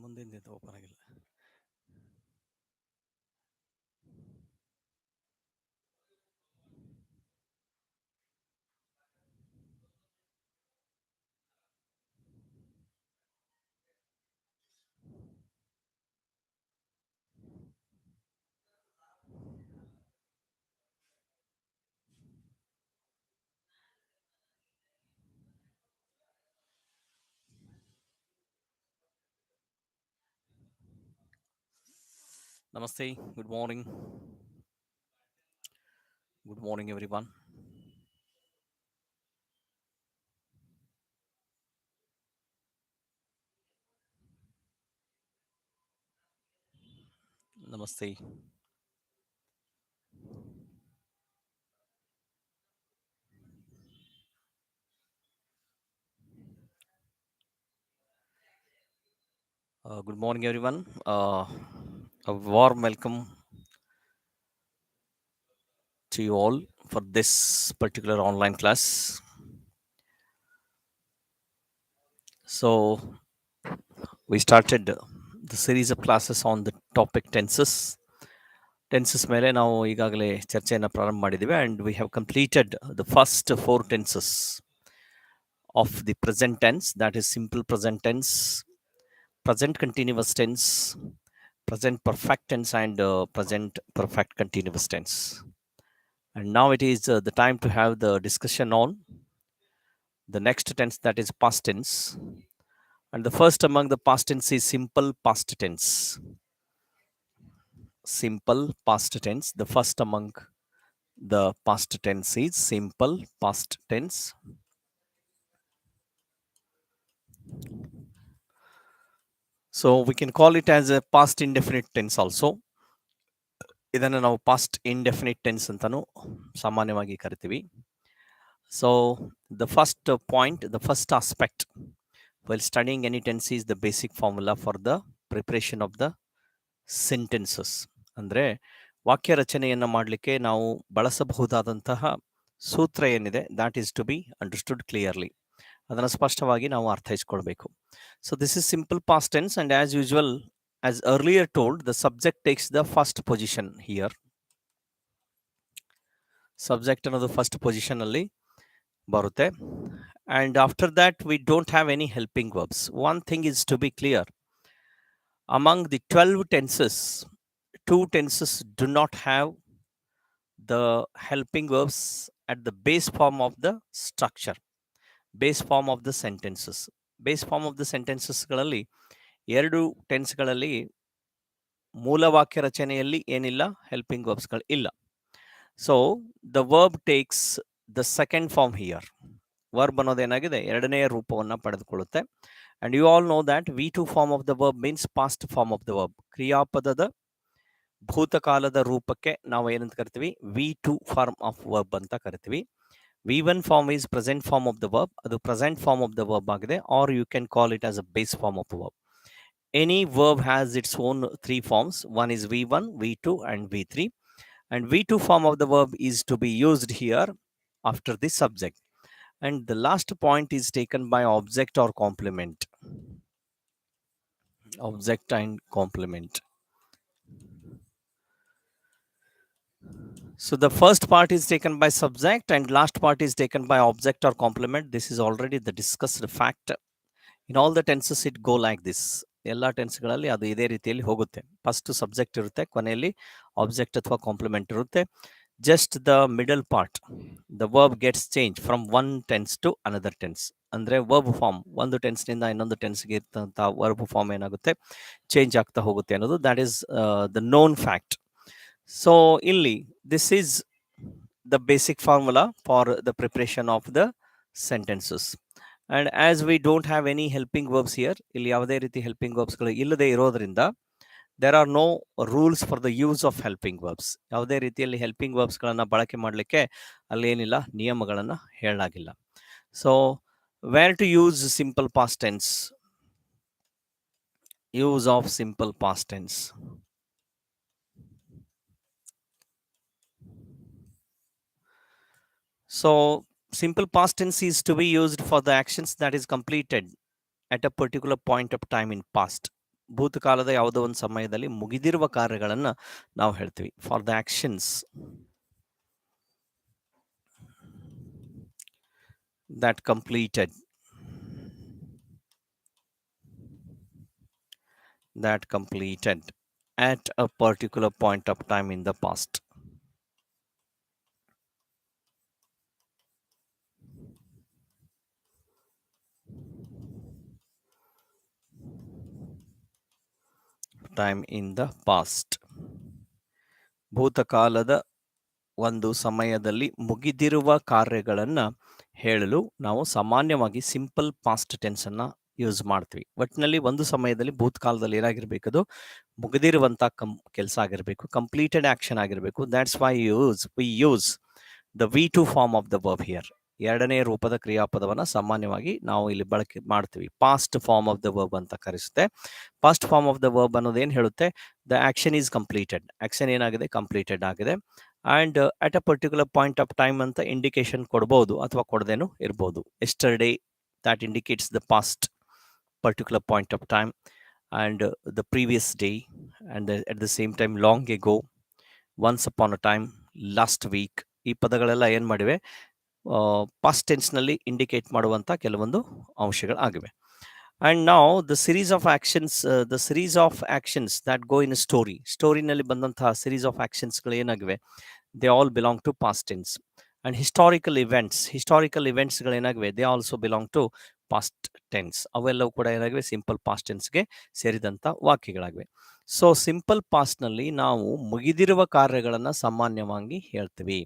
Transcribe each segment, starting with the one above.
ಮುಂದಿಂದ open ಆಗಿಲ್ಲ. Namaste. Good morning. Good morning, everyone. Namaste. Good morning, everyone. A warm welcome to you all for this particular online class. So, we started the series of classes on the topic tenses. Tenses ಮೇಲೆ ನಾವು ಈಗಾಗಲೇ ಚರ್ಚೆಯನ್ನು ಪ್ರಾರಂಭ ಮಾಡಿದ್ದೀವಿ and we have completed the first 4 tenses of the present tense, that is simple present tense, present continuous tense, present perfect tense, and present perfect continuous tense. And now it is the time to have the discussion on the next tense, that is past tense. And the first among the past tense is simple past tense. Simple past tense. The first among the past tense is simple past tense. So we can call it as a past indefinite tense also. ಇದನ್ನು ನಾವು past indefinite tense ಅಂತಾನು ಸಾಮಾನ್ಯವಾಗಿ ಕರಿತೀವಿ. So the first point, the first aspect while studying any tense is the basic formula for the preparation of the sentences. ಅಂದರೆ ವಾಕ್ಯ ರಚನೆಯನ್ನು ಮಾಡಲಿಕ್ಕೆ ನಾವು ಬಳಸಬಹುದಾದಂತಹ ಸೂತ್ರ ಏನಿದೆ, that is to be understood clearly. ಅದನ್ನು ಸ್ಪಷ್ಟವಾಗಿ ನಾವು ಅರ್ಥೈಸ್ಕೊಳ್ಬೇಕು. So this is simple past tense, and as usual, as earlier told, the subject takes the first position here. Subject ಅನ್ನೋದು ಫಸ್ಟ್ ಪೊಸಿಷನ್ ಅಲ್ಲಿ ಬರುತ್ತೆ. And after that we don't have any helping verbs. One thing is to be clear. Among the 12 tenses, 2 tenses do not have the helping verbs at the base form of the structure, base form of the sentences. Base form of the sentences ಗಳಲ್ಲಿ ಎರಡು ಟೆನ್ಸ್ಗಳಲ್ಲಿ ಮೂಲ ವಾಕ್ಯ ರಚನೆಯಲ್ಲಿ ಏನಿಲ್ಲ, helping ವರ್ಬ್ಸ್ಗಳು ಇಲ್ಲ. So the verb takes the second form here. Verb ಅನ್ನೋದೇನಾಗಿದೆ, ಎರಡನೆಯ ರೂಪವನ್ನು ಪಡೆದುಕೊಳ್ಳುತ್ತೆ. And you all know that V2 form of the verb means past form of the verb. ಕ್ರಿಯಾಪದದ ಭೂತಕಾಲದ ರೂಪಕ್ಕೆ ನಾವು ಏನಂತ ಕರಿತೀವಿ, V2 ಫಾರ್ಮ್ ಆಫ್ ವರ್ಬ್ ಅಂತ ಕರಿತೀವಿ. V1 form is present form of the verb, ಅದು present form of the verb ಆಗಿದೆ. Or you can call it as a base form of verb. Any verb has its own 3 forms. One is V1, V2, and V3. And V2 form of the verb is to be used here after the subject. And the last point is taken by object or complement. Object and complement. So the first part is taken by subject and last part is taken by object or complement. This is already the discussed fact. In all the tenses it go like this. ಎಲ್ಲ ಟೆನ್ಸ್ಗಳಲ್ಲಿ ಅದು ಇದೇ ರೀತಿಯಲ್ಲಿ ಹೋಗುತ್ತೆ. First subject ಇರುತ್ತೆ, ಕೊನೆಯಲ್ಲಿ object ಅಥವಾ complement ಇರುತ್ತೆ. Just the middle part, the verb gets change from one tense to another tense. ಅಂದರೆ ವರ್ಬ್ ಫಾರ್ಮ್ ಒಂದು ಟೆನ್ಸ್ನಿಂದ ಇನ್ನೊಂದು ಟೆನ್ಸ್ಗೆ ಇರ್ತಂಥ ವರ್ಬ್ ಫಾರ್ಮ್ ಏನಾಗುತ್ತೆ, ಚೇಂಜ್ ಆಗ್ತಾ ಹೋಗುತ್ತೆ ಅನ್ನೋದು that is the known fact. So ಇಲ್ಲಿ this is the basic formula for the preparation of the sentences. And as we don't have any helping verbs here, ಇಲ್ಲಿ ಯಾವುದೇ ರೀತಿ ಹೆಲ್ಪಿಂಗ್ ವರ್ಬ್ಸ್ಗಳು ಇಲ್ಲದೆ ಇರೋದ್ರಿಂದ there are no rules for the use of helping verbs. ಯಾವುದೇ ರೀತಿಯಲ್ಲಿ helping ವರ್ಬ್ಸ್ಗಳನ್ನು ಬಳಕೆ ಮಾಡಲಿಕ್ಕೆ ಅಲ್ಲಿ ಏನಿಲ್ಲ, ನಿಯಮಗಳನ್ನು ಹೇಳಲಾಗಿಲ್ಲ. So where to use simple past tense? Use of simple past tense. So simple past tense is to be used for the actions that is completed at a particular point of time in past. ಭೂತಕಾಲದ ಯಾವುದೋ ಒಂದು ಸಮಯದಲ್ಲಿ ಮುಗಿದಿರುವ ಕಾರ್ಯಗಳನ್ನ ನಾವು ಹೇಳ್ತೀವಿ. For the actions that completed at a particular point of time in the past. Time in the past. ಭೂತಕಾಲದ ಒಂದು ಸಮಯದಲ್ಲಿ ಮುಗಿದಿರುವ ಕಾರ್ಯಗಳನ್ನ ಹೇಳಲು ನಾವು ಸಾಮಾನ್ಯವಾಗಿ ಸಿಂಪಲ್ ಪಾಸ್ಟ್ ಟೆನ್ಸ್ ಅನ್ನ ಯೂಸ್ ಮಾಡ್ತೀವಿ. ಒಟ್ಟಿನಲ್ಲಿ ಒಂದು ಸಮಯದಲ್ಲಿ ಭೂತಕಾಲದಲ್ಲಿ ಏನಾಗಿರ್ಬೇಕು, ಅದು ಮುಗಿದಿರುವಂತ ಕೆಲಸ ಆಗಿರಬೇಕು, ಕಂಪ್ಲೀಟೆಡ್ ಆಕ್ಷನ್ ಆಗಿರಬೇಕು. That's why we use the V2 form of the verb here. ಎರಡನೇ ರೂಪದ ಕ್ರಿಯಾಪದವನ್ನ ಸಾಮಾನ್ಯವಾಗಿ ನಾವು ಇಲ್ಲಿ ಬಳಕೆ ಮಾಡ್ತೀವಿ. Past form of the verb ಅಂತ ಕರೆಸುತ್ತೆ. Past form of the verb ಅನ್ನೋದು ಏನು ಹೇಳುತ್ತೆ, the action is completed. Action ಏನಾಗಿದೆ, ಕಂಪ್ಲೀಟೆಡ್ ಆಗಿದೆ. And at a particular point of time ಅಂತ ಇಂಡಿಕೇಶನ್ ಕೊಡ್ಬೋದು ಅಥವಾ ಕೊಡದೇನು ಇರ್ಬೋದು. Yesterday, that indicates the past particular point of time, and the previous day, and at the same time long ago, once upon a time, last week. ಈ ಪದಗಳೆಲ್ಲ ಏನು ಮಾಡಿವೆ, past ಟೆನ್ಸ್ನಲ್ಲಿ indicate ಮಾಡುವಂಥ ಕೆಲವೊಂದು ಅಂಶಗಳು ಆಗಿವೆ. And now the series of actions that go in a ಸ್ಟೋರಿನಲ್ಲಿ ಬಂದಂತಹ series of actionsಗಳು ಏನಾಗಿವೆ, they all belong to past tense. And historical events ಏನಾಗಿವೆ, they also belong to past tense. ಅವೆಲ್ಲವೂ ಕೂಡ ಏನಾಗಿವೆ, ಸಿಂಪಲ್ ಪಾಸ್ಟ್ ಟೆನ್ಸ್ಗೆ ಸೇರಿದಂಥ ವಾಕ್ಯಗಳಾಗಿವೆ. ಸೊ ಸಿಂಪಲ್ ಪಾಸ್ಟ್ನಲ್ಲಿ ನಾವು ಮುಗಿದಿರುವ ಕಾರ್ಯಗಳನ್ನು ಸಾಮಾನ್ಯವಾಗಿ ಹೇಳ್ತೀವಿ.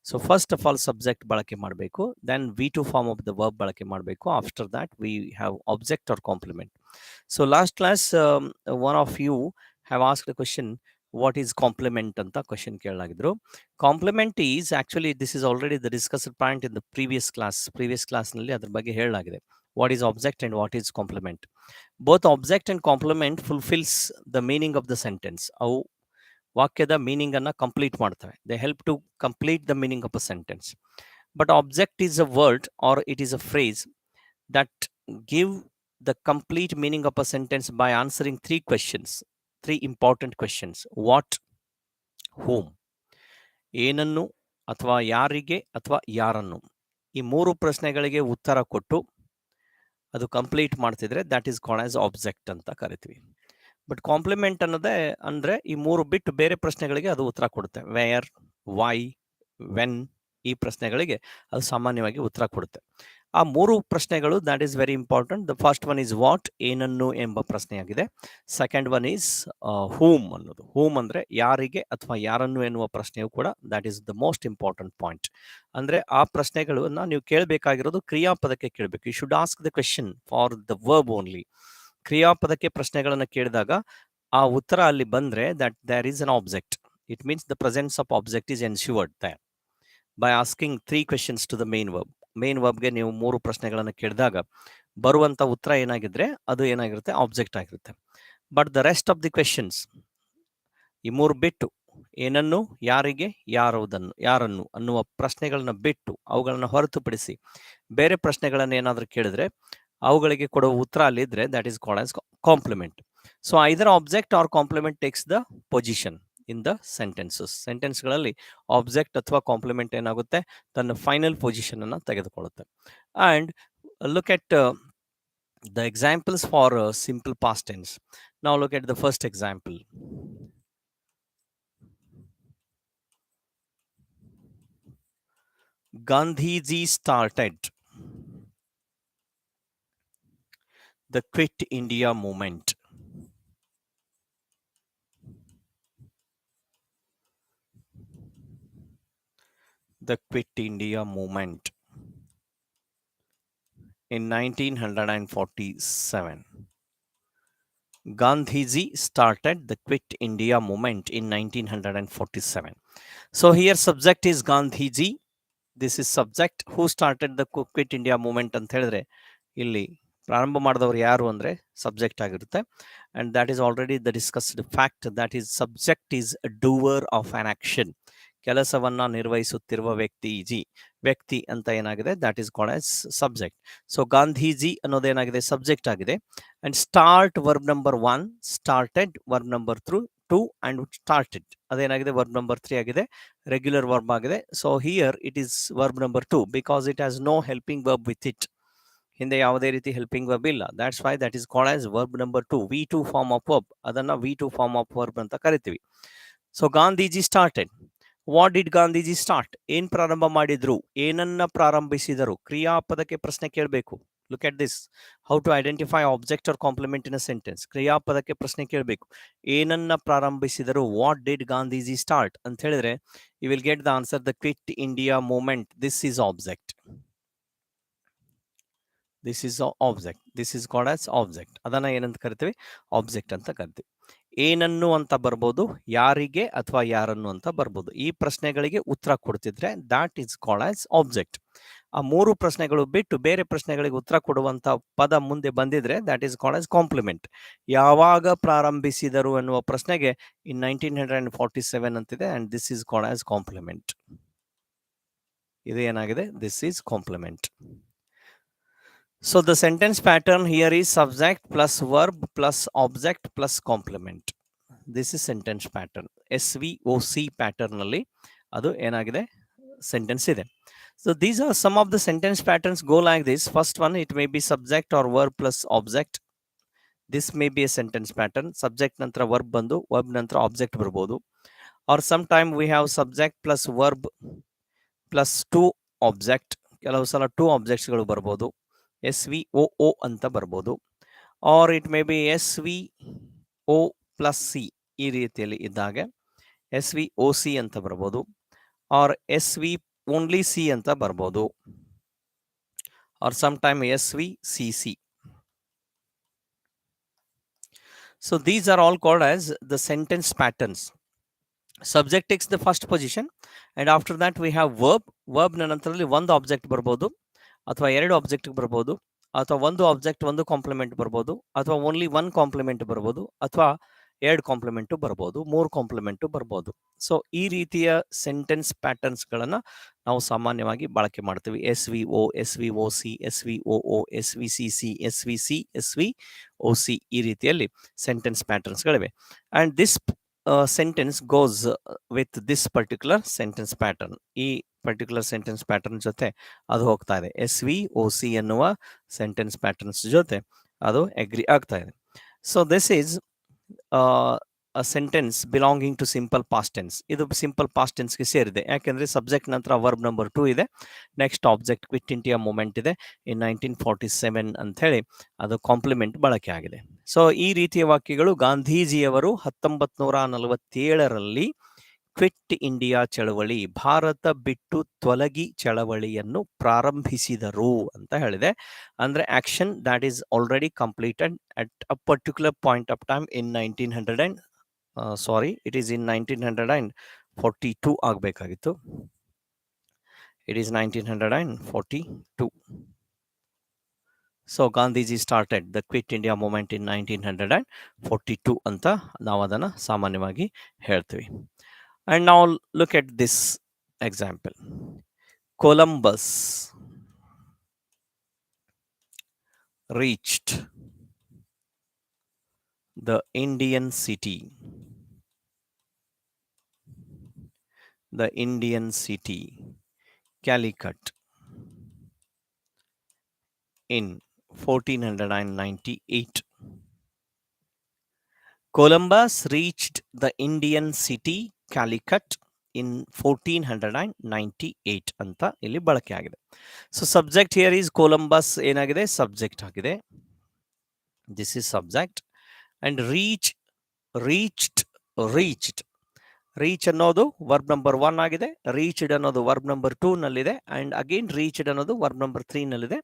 So first of all subject ಬಳಕೆ ಮಾಡಬೇಕು, then V2 form of the verb ಬಳಕೆ ಮಾಡಬೇಕು. After that we have object or complement. So last class one of you have asked a question, what is complement ಅಂತ question ಕೇಳಲಾಗಿದ್ರು. Complement is actually this is already the discussed point in the previous ಕ್ಲಾಸ್ನಲ್ಲಿ ಅದ್ರ ಬಗ್ಗೆ ಹೇಳಲಾಗಿದೆ. What is object and what is complement. Both object and complement fulfils the meaning of the sentence. ಅವು ವಾಕ್ಯದ meaning ಅನ್ನ complete ಮಾಡ್ತವೆ. They help to complete the meaning of a sentence. But object is a word or it is a phrase that give the complete meaning of a sentence by answering three important questions. What, whom, ಏನನ್ನು ಅಥವಾ ಯಾರಿಗೆ ಅಥವಾ ಯಾರನ್ನು. ಈ ಮೂರು ಪ್ರಶ್ನೆಗಳಿಗೆ ಉತ್ತರ ಕೊಟ್ಟು ಅದು ಕಂಪ್ಲೀಟ್ ಮಾಡ್ತಿದ್ರೆ that is called as object ಅಂತ ಕರಿತೀವಿ. ಬಟ್ ಕಾಂಪ್ಲಿಮೆಂಟ್ ಅನ್ನೋದೇ ಅಂದರೆ ಈ ಮೂರು ಬಿಟ್ಟು ಬೇರೆ ಪ್ರಶ್ನೆಗಳಿಗೆ ಅದು ಉತ್ತರ ಕೊಡುತ್ತೆ. ವೇರ್, ವೈ, ವೆನ್, ಈ ಪ್ರಶ್ನೆಗಳಿಗೆ ಅದು ಸಾಮಾನ್ಯವಾಗಿ ಉತ್ತರ ಕೊಡುತ್ತೆ. ಆ ಮೂರು ಪ್ರಶ್ನೆಗಳು that is very important. The first one is what, ಏನನ್ನು ಎಂಬ ಪ್ರಶ್ನೆಯಾಗಿದೆ. ಸೆಕೆಂಡ್ ಒನ್ ಈಸ್ ಹೂಮ್ ಅನ್ನೋದು. ಹೂಮ್ ಅಂದರೆ ಯಾರಿಗೆ ಅಥವಾ ಯಾರನ್ನು ಎನ್ನುವ ಪ್ರಶ್ನೆಯು ಕೂಡ that is the most important point. ಅಂದರೆ ಆ ಪ್ರಶ್ನೆಗಳನ್ನ ನೀವು ಕೇಳಬೇಕಾಗಿರೋದು ಕ್ರಿಯಾಪದಕ್ಕೆ ಕೇಳಬೇಕು. You should ask the question for the verb only. ಕ್ರಿಯಾಪದಕ್ಕೆ ಪ್ರಶ್ನೆಗಳನ್ನು ಕೇಳಿದಾಗ ಆ ಉತ್ತರ ಅಲ್ಲಿ ಬಂದರೆ that there is an object. It means the presence of object is ensured there by asking 3 questions to the main verb. Main ವರ್ಬ್ಗೆ ನೀವು 3 ಪ್ರಶ್ನೆಗಳನ್ನು ಕೇಳಿದಾಗ ಬರುವಂಥ ಉತ್ತರ ಏನಾಗಿದ್ರೆ ಅದು ಏನಾಗಿರುತ್ತೆ, ಆಬ್ಜೆಕ್ಟ್ ಆಗಿರುತ್ತೆ. But the rest of the questions, ಈ ಮೂರು ಬಿಟ್ಟು ಏನನ್ನು, ಯಾರಿಗೆ, ಯಾರನ್ನು ಅನ್ನುವ ಪ್ರಶ್ನೆಗಳನ್ನ ಬಿಟ್ಟು, ಅವುಗಳನ್ನು ಹೊರತುಪಡಿಸಿ ಬೇರೆ ಪ್ರಶ್ನೆಗಳನ್ನು ಏನಾದರೂ ಕೇಳಿದ್ರೆ ಅವುಗಳಿಗೆ ಕೊಡುವ ಉತ್ತರ ಅಲ್ಲಿದ್ರೆ that is called as complement. So either object or complement takes the position in the ಸೆಂಟೆನ್ಸ್ಗಳಲ್ಲಿ ಆಬ್ಜೆಕ್ಟ್ ಅಥವಾ ಕಾಂಪ್ಲಿಮೆಂಟ್ ಏನಾಗುತ್ತೆ, ತನ್ನ ಫೈನಲ್ ಪೊಸಿಷನ್ ಅನ್ನು ತೆಗೆದುಕೊಳ್ಳುತ್ತೆ. And look at the examples for simple past tense. ನಾವು look at the first example. Gandhiji started the Quit India movement. The Quit India movement in 1947. Gandhiji started the Quit India movement in 1947. So here subject is Gandhiji. This is subject. Who started the Quit India movement ಅಂತ ಹೇಳಿದ್ರೆ ಇಲ್ಲಿ ಪ್ರಾರಂಭ ಮಾಡಿದವರು ಯಾರು ಅಂದರೆ subject ಆಗಿರುತ್ತೆ. And that is already the discussed fact that is subject is a doer of an action. ಕೆಲಸವನ್ನ ನಿರ್ವಹಿಸುತ್ತಿರುವ ವ್ಯಕ್ತಿ ವ್ಯಕ್ತಿ ಅಂತ ಏನಾಗಿದೆ, that is called as subject. So Gandhiji ಅನ್ನೋದೇನಾಗಿದೆ, ಸಬ್ಜೆಕ್ಟ್ ಆಗಿದೆ. And start verb number 1, started verb number 2 and started ಅದೇನಾಗಿದೆ, verb number 3 ಆಗಿದೆ, ರೆಗ್ಯುಲರ್ ವರ್ಬ್ ಆಗಿದೆ. So here it is verb number 2 because it has no helping verb with it. ಹಿಂದೆ ಯಾವುದೇ ರೀತಿ helping verb ಇಲ್ಲ. That's why that is called as verb number 2, V2 form of verb. ಅದನ್ನ V2 form of verb ಅಂತ ಕರಿತೀವಿ. So Gandhiji started. What did Gandhiji start? ಏನ್ ಪ್ರಾರಂಭ ಮಾಡಿದ್ರು, ಏನನ್ನ ಪ್ರಾರಂಭಿಸಿದರು? ಕ್ರಿಯಾಪದಕ್ಕೆ ಪ್ರಶ್ನೆ ಕೇಳಬೇಕು. Look at this, how to identify object or complement in a sentence. ಕ್ರಿಯಾಪದಕ್ಕೆ ಪ್ರಶ್ನೆ ಕೇಳಬೇಕು, ಏನನ್ನ ಪ್ರಾರಂಭಿಸಿದರು. ವಾಟ್ ಡಿಡ್ ಗಾಂಧೀಜಿ ಸ್ಟಾರ್ಟ್ ಅಂತ ಹೇಳಿದ್ರೆ you will get the answer, the quit India movement. This is object. This is object. This is called as object. ಅದನ್ನ ಏನಂತ ಕರಿತೀವಿ, ಆಬ್ಜೆಕ್ಟ್ ಅಂತ ಕರಿತೀವಿ. ಏನನ್ನು ಅಂತ ಬರ್ಬೋದು, ಯಾರಿಗೆ ಅಥವಾ ಯಾರನ್ನು ಅಂತ ಬರ್ಬೋದು. ಈ ಪ್ರಶ್ನೆಗಳಿಗೆ ಉತ್ತರ ಕೊಡ್ತಿದ್ರೆ that is called as object. ಆ 3 ಪ್ರಶ್ನೆಗಳು ಬಿಟ್ಟು ಬೇರೆ ಪ್ರಶ್ನೆಗಳಿಗೆ ಉತ್ತರ ಕೊಡುವಂತ ಪದ ಮುಂದೆ ಬಂದಿದ್ರೆ that is called as complement. ಯಾವಾಗ ಪ್ರಾರಂಭಿಸಿದರು ಎನ್ನುವ ಪ್ರಶ್ನೆಗೆ ಇನ್ 1947 ಅಂತಿದೆ, and this is called as complement. ಇದು ಏನಾಗಿದೆ, this is complement. So the sentence pattern here is subject plus verb plus object plus complement. This is sentence pattern. SVOC pattern ನಲ್ಲಿ ಅದು ಏನಾಗಿದೆ, sentence ಇದೆ. So these are some of the sentence patterns go like this. First one, it may be subject or verb plus object. This may be a sentence pattern. Subject ನಂತರ verb ಬಂದು verb ನಂತರ object ಬರ್ಬೋದು. Or sometime we have subject plus verb plus 2 object. ಕೆಲವು ಸಲ 2 objectsಗಳು ಬರ್ಬೋದು. SVOO ಅಂತ ಬರ್ಬೋದು. Or it may be SVO plus C. ಈ ರೀತಿಯಲ್ಲಿ ಇದ್ದಾಗ SVOC ಅಂತ ಬರ್ಬೋದು. ಆರ್ SV ಓನ್ಲಿ ಸಿ ಅಂತ ಬರ್ಬೋದು. Or some time SVCC. So these are all called as the sentence patterns. Subject takes the first position and after that we have verb. Verb ನ ನಂತರದಲ್ಲಿ ಒಂದು ಆಬ್ಜೆಕ್ಟ್ ಬರ್ಬೋದು, ಅಥವಾ 2 object ಬರ್ಬೋದು, ಅಥವಾ ಒಂದು ಆಬ್ಜೆಕ್ಟ್ ಒಂದು ಕಾಂಪ್ಲಿಮೆಂಟ್ ಬರ್ಬೋದು, ಅಥವಾ ಓನ್ಲಿ 1 ಕಾಂಪ್ಲಿಮೆಂಟ್ ಬರ್ಬೋದು, ಅಥವಾ 2 ಕಾಂಪ್ಲಿಮೆಂಟ್ ಬರ್ಬೋದು, 3 ಕಾಂಪ್ಲಿಮೆಂಟ್ ಬರ್ಬೋದು. ಸೊ ಈ ರೀತಿಯ ಸೆಂಟೆನ್ಸ್ ಪ್ಯಾಟರ್ನ್ಸ್ ಗಳನ್ನ ನಾವು ಸಾಮಾನ್ಯವಾಗಿ ಬಳಕೆ ಮಾಡ್ತೀವಿ. SVO, SVOC, SVOO, SVCC, SVC, SVOC ಈ ರೀತಿಯಲ್ಲಿ ಸೆಂಟೆನ್ಸ್ ಪ್ಯಾಟರ್ನ್ಸ್ ಗಳಿವೆ. And this sentence goes with this particular sentence pattern. ಈ ಪರ್ಟಿಕ್ಯುಲರ್ ಸೆಂಟೆನ್ಸ್ ಪ್ಯಾಟರ್ನ್ ಜೊತೆ ಅದು ಹೋಗ್ತಾ ಇದೆ. SVOC ಎನ್ನುವ ಸೆಂಟೆನ್ಸ್ ಪ್ಯಾಟರ್ನ್ಸ್ ಜೊತೆ ಅದು ಅಗ್ರಿ ಆಗ್ತಾ ಇದೆ. So this is a sentence belonging to simple past tense. ಇದು ಸಿಂಪಲ್ ಪಾಸ್ಟ್ ಟೆನ್ಸ್ಗೆ ಸೇರಿದೆ. ಯಾಕೆಂದ್ರೆ ಸಬ್ಜೆಕ್ಟ್ ನಂತರ ವರ್ಬ್ ನಂಬರ್ 2 ಇದೆ, next object quit India movement ಇದೆ. ಇನ್ 1947 ಅಂತ ಹೇಳಿ ಅದು ಕಾಂಪ್ಲಿಮೆಂಟ್ ಬಳಕೆ ಆಗಿದೆ. ಸೊ ಈ ರೀತಿಯ ವಾಕ್ಯಗಳು ಗಾಂಧೀಜಿಯವರು 1947ರಲ್ಲಿ ಕ್ವಿಟ್ ಇಂಡಿಯಾ ಚಳವಳಿ, ಭಾರತ ಬಿಟ್ಟು ತೊಲಗಿ ಚಳವಳಿಯನ್ನು ಪ್ರಾರಂಭಿಸಿದರು ಅಂತ ಹೇಳಿದೆ. ಅಂದ್ರೆ action that is already completed at a particular point of time in 1942 ಆಗಬೇಕಾಗಿತ್ತು. It is 1942. So Gandhiji started the quit India movement in 1942 ಅಂತ ನಾವು ಅದನ್ನು ಸಾಮಾನ್ಯವಾಗಿ ಹೇಳ್ತೀವಿ. And now look at this example. Columbus reached the Indian city Calicut in 1498. Columbus reached the Indian city Calicut in 1498 ಅಂತ ಇಲ್ಲಿ ಬಳಕೆ ಆಗಿದೆ. ಸೊ ಸಬ್ಜೆಕ್ಟ್ ಹಿಯರ್ ಈಸ್ ಕೊಲಂಬಸ್ ಏನಾಗಿದೆ, ಸಬ್ಜೆಕ್ಟ್ ಆಗಿದೆ. This is subject. And reach ಅನ್ನೋದು ವರ್ಬ್ ನಂಬರ್ 1 ಆಗಿದೆ. Reached ಅನ್ನೋದು ವರ್ಬ್ ನಂಬರ್ 2 ನಲ್ಲಿದೆ. ಅಂಡ್ ಅಗೇನ್ ರೀಚ್ಡ್ ಅನ್ನೋದು ವರ್ಬ್ ನಂಬರ್ 3 ನಲ್ಲಿದೆ.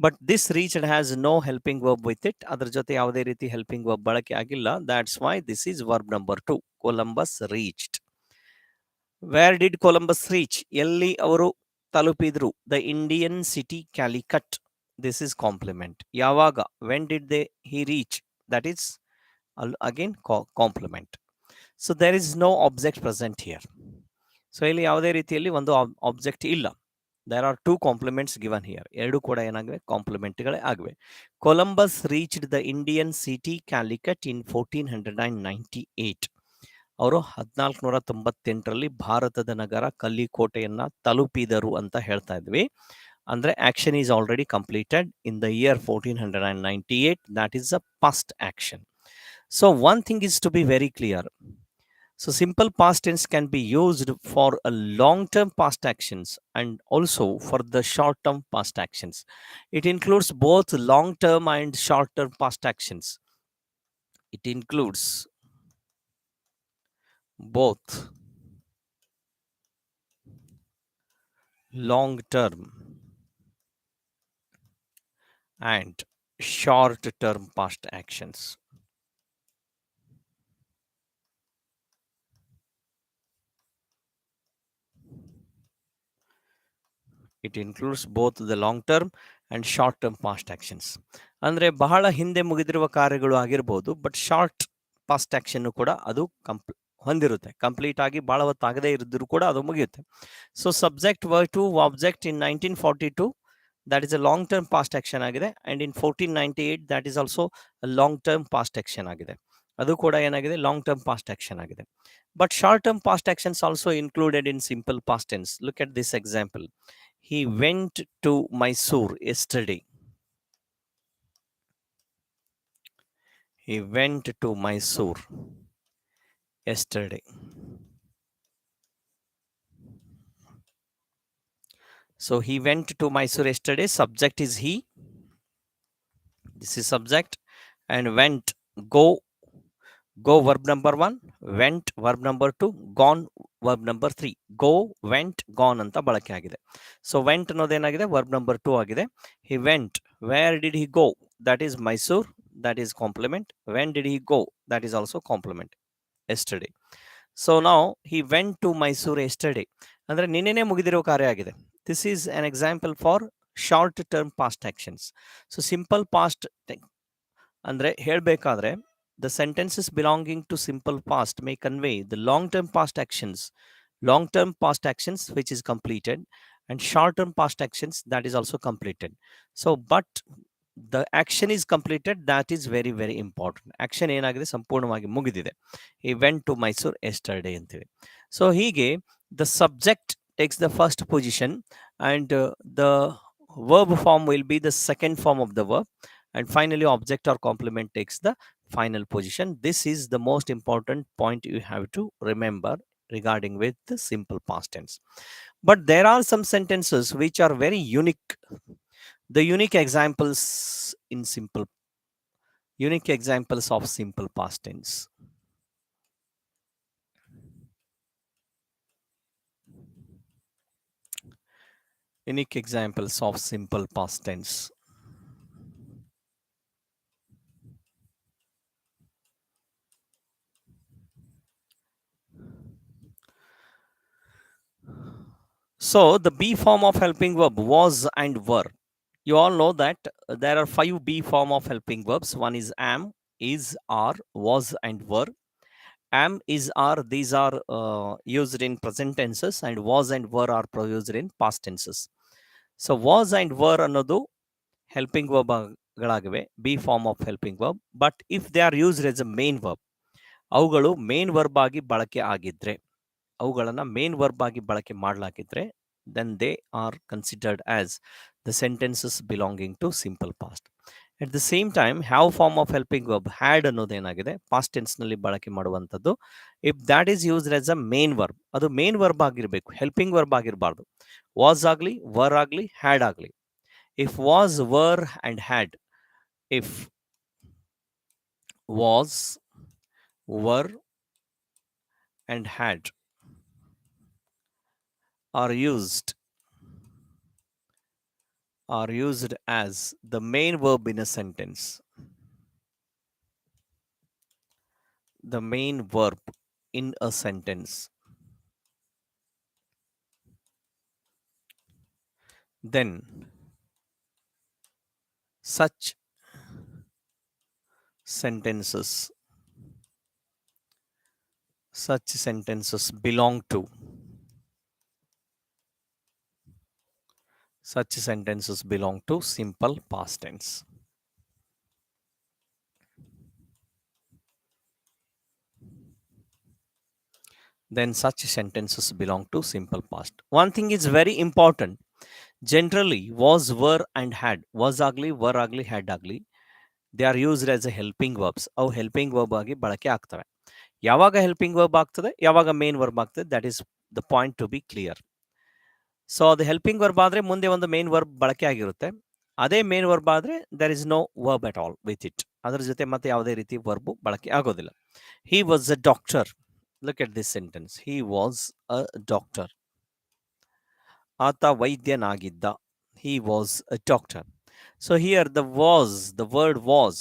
But this reached has no helping verb with it. ಅದ್ರ ಜೊತೆ ಯಾವುದೇ ರೀತಿ ಹೆಲ್ಪಿಂಗ್ ವರ್ಬ್ ಬಳಕೆ ಆಗಿಲ್ಲ. That's why this is verb number 2. Columbus reached. Where did Columbus reach? ಎಲ್ಲಿ ಅವರು ತಲುಪಿದ್ರು? The Indian city Calicut. This is complement. ಯಾವಾಗ? When did he reach? That is again complement. So there is no object present here. So ಇಲ್ಲಿ ಯಾವುದೇ ರೀತಿಯಲ್ಲಿ ಒಂದು object ಇಲ್ಲ. There are two complements given here. ಎರಡು ಕೂಡ ಏನಾಗಿವೆ, ಕಾಂಪ್ಲಿಮೆಂಟ್ಗಳೇ ಆಗಿವೆ. Columbus reached the Indian city Calicut in 1498. ಅವರು 1498ರಲ್ಲಿ ಭಾರತದ ನಗರ ಕಲ್ಲಿಕೋಟೆಯನ್ನ ತಲುಪಿದರು ಅಂತ ಹೇಳ್ತಾ ಇದ್ವಿ. ಅಂದ್ರೆ action is already completed in the year 1498. That is a past action. So one thing is to be very clear. So simple past tense can be used for a long-term past actions and also for the short-term past actions. It includes both long-term and short-term past actions. It includes both long-term and short-term past actions. It includes both the long term and short term past actions. ಅಂದ್ರೆ ಬಹಳ ಹಿಂದೆ ಮುಗಿದಿರುವ ಕಾರ್ಯಗಳು ಆಗಿರಬಹುದು, but short past action ಕೂಡ ಅದು ಹೊಂದಿರುತ್ತೆ. Complete ಆಗಿ ಬಹಳ ಹೊತ್ತಾಗದೇ ಇದ್ದರೂ ಕೂಡ ಅದು ಮುಗಿಯುತ್ತೆ. So subject verb to object in 1942, that is a long term past action ಆಗಿದೆ. And in 1498 that is also a long term past action ಆಗಿದೆ. ಅದು ಕೂಡ ಏನಾಗಿದೆ, ಲಾಂಗ್ ಟರ್ಮ್ ಪಾಸ್ಟ್ ಆಕ್ಷನ್ ಆಗಿದೆ. But short term past actions also included in simple past tense. Look at this example. He went to Mysore yesterday. He went to Mysore yesterday. So he went to Mysore yesterday. Subject is he. This is subject. And went, go. Go verb number 1, went verb number 2, gone verb number 3. Go, went, gone ಅಂತ ಬಳಕೆ ಆಗಿದೆ. So vent ಅನ್ನೋದೇನಾಗಿದೆ, verb number 2 ಆಗಿದೆ. He went. Where did he go? That is Mysore. That is complement. When did he go? That is also complement. Yesterday. So now he went to Mysore yesterday. ಅಂದ್ರೆ ನಿನ್ನೆನೇ ಮುಗಿದಿರೋ ಕಾರ್ಯ ಆಗಿದೆ. This is an example for short term past actions. So simple past ಅಂದ್ರೆ ಹೇಳಬೇಕಾದ್ರೆ the sentences belonging to simple past may convey the long-term past actions which is completed, and short-term past actions that is also completed. So but the action is completed, that is very very important. Action ಏನಾಗಿದೆ, ಸಂಪೂರ್ಣವಾಗಿ ಮುಗಿದಿದೆ. He went to Mysore yesterday ಅಂತೇಳಿ. So ಹೀಗೆ the subject takes the first position, and the verb form will be the second form of the verb, and finally object or complement takes the final position. This is the most important point you have to remember regarding with the simple past tense. But there are some sentences which are very unique. The unique examples of simple past tense. Unique examples of simple past tense. So the be form of helping verb was and were. You all know that there are 5 be form of helping verbs. One is am, is, are, was and were. Am, is, are, these are used in present tenses, and was and were are used in past tenses. So was and were ಅನ್ನೋದು helping verb ಗಳಾಗಿವೆ, be form of helping verb. But if they are used as a main verb, ಅವುಗಳು main verb ಆಗಿ ಬಳಕೆ ಆಗಿದ್ರೆ, ಅವುಗಳನ್ನ main verb ಆಗಿ ಬಳಕೆ ಮಾಡಲಾಗಿದ್ರೆ, then they are considered as the sentences belonging to simple past. At the same time, have form of helping verb had ಅನ್ನೋದೇನಾಗಿದೆ, past tense ನಲ್ಲಿ ಬಳಕೆ ಮಾಡುವಂಥದ್ದು. If that is used as a main verb, ಅದು main verb ಆಗಿರಬೇಕು, helping verb ಆಗಿರಬಾರ್ದು. was ಆಗಲಿ, were ಆಗಲಿ, had ಆಗಲಿ. If was, were and had, if was, were and had are used as the main verb in a sentence, the main verb in a sentence, then such sentences belong to Such sentences belong to simple past tense. Then such sentences belong to simple past. One thing is very important. Generally, was, were, and had. Was agli, were agli, had agli. They are used as a helping verbs. ಅವು helping verb ಆಗಿ ಬಳಕೆ ಆಗ್ತವೆ. ಯಾವಾಗ helping verb ಆಗ್ತದೆ, ಯಾವಾಗ main verb ಆಗ್ತದೆ, that is the point to be clear. So ಅದು helping verb ಆದರೆ ಮುಂದೆ ಒಂದು ಮೇನ್ ವರ್ಬ್ ಬಳಕೆ ಆಗಿರುತ್ತೆ. ಅದೇ ಮೇನ್ ವರ್ಬ್ ಆದರೆ there is no verb at all with it. ಅದರ ಜೊತೆ ಮತ್ತೆ ಯಾವುದೇ ರೀತಿ ವರ್ಬ್ ಬಳಕೆ ಆಗೋದಿಲ್ಲ. He was a doctor. Look at this sentence. He was a doctor. ಆತ ವೈದ್ಯನಾಗಿದ್ದ. He was a doctor. So here the word was,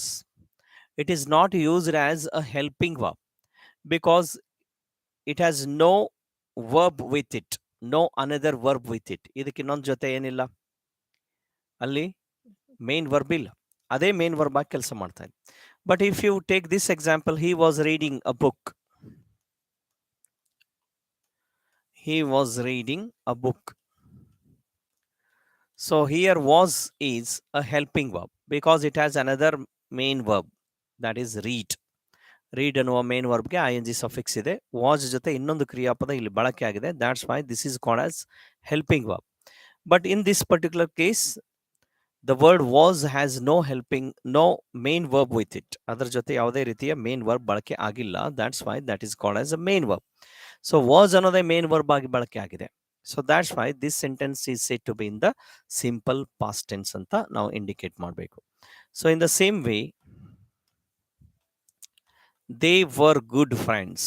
it is not used as a helping verb because it has no verb with it, no another verb with it. ಇದಕ್ಕೆ ಇನ್ನೊಂದು ಜೊತೆ ಏನಿಲ್ಲ, ಅಲ್ಲಿ main verb ಇಲ್ಲ, ಅದೇ main verb ಆಗಿ ಕೆಲಸ ಮಾಡ್ತಾ ಇದೆ. But if you take this example, he was reading a book. He was reading a book. So here was is a helping verb because it has another main verb, that is read. Read ಅನ್ನುವ main ವರ್ಬ್ಗೆ ING suffix ಇದೆ. Was ಜೊತೆ ಇನ್ನೊಂದು ಕ್ರಿಯಾಪದ ಇಲ್ಲಿ ಬಳಕೆ ಆಗಿದೆ. That's why this is called as helping verb. But in this particular case the word was has no helping, no main verb with it. ಅದರ ಜೊತೆ ಯಾವುದೇ ರೀತಿಯ ಮೇನ್ ವರ್ಬ್ ಬಳಕೆ ಆಗಿಲ್ಲ. That's why that is called as a main verb. So was ಅನ್ನೋದೇ main verb ಆಗಿ ಬಳಕೆ ಆಗಿದೆ. So that's why this sentence is said to be in the simple past tense ಅಂತ ನಾವು ಇಂಡಿಕೇಟ್ ಮಾಡಬೇಕು. So in the same way, they were good friends.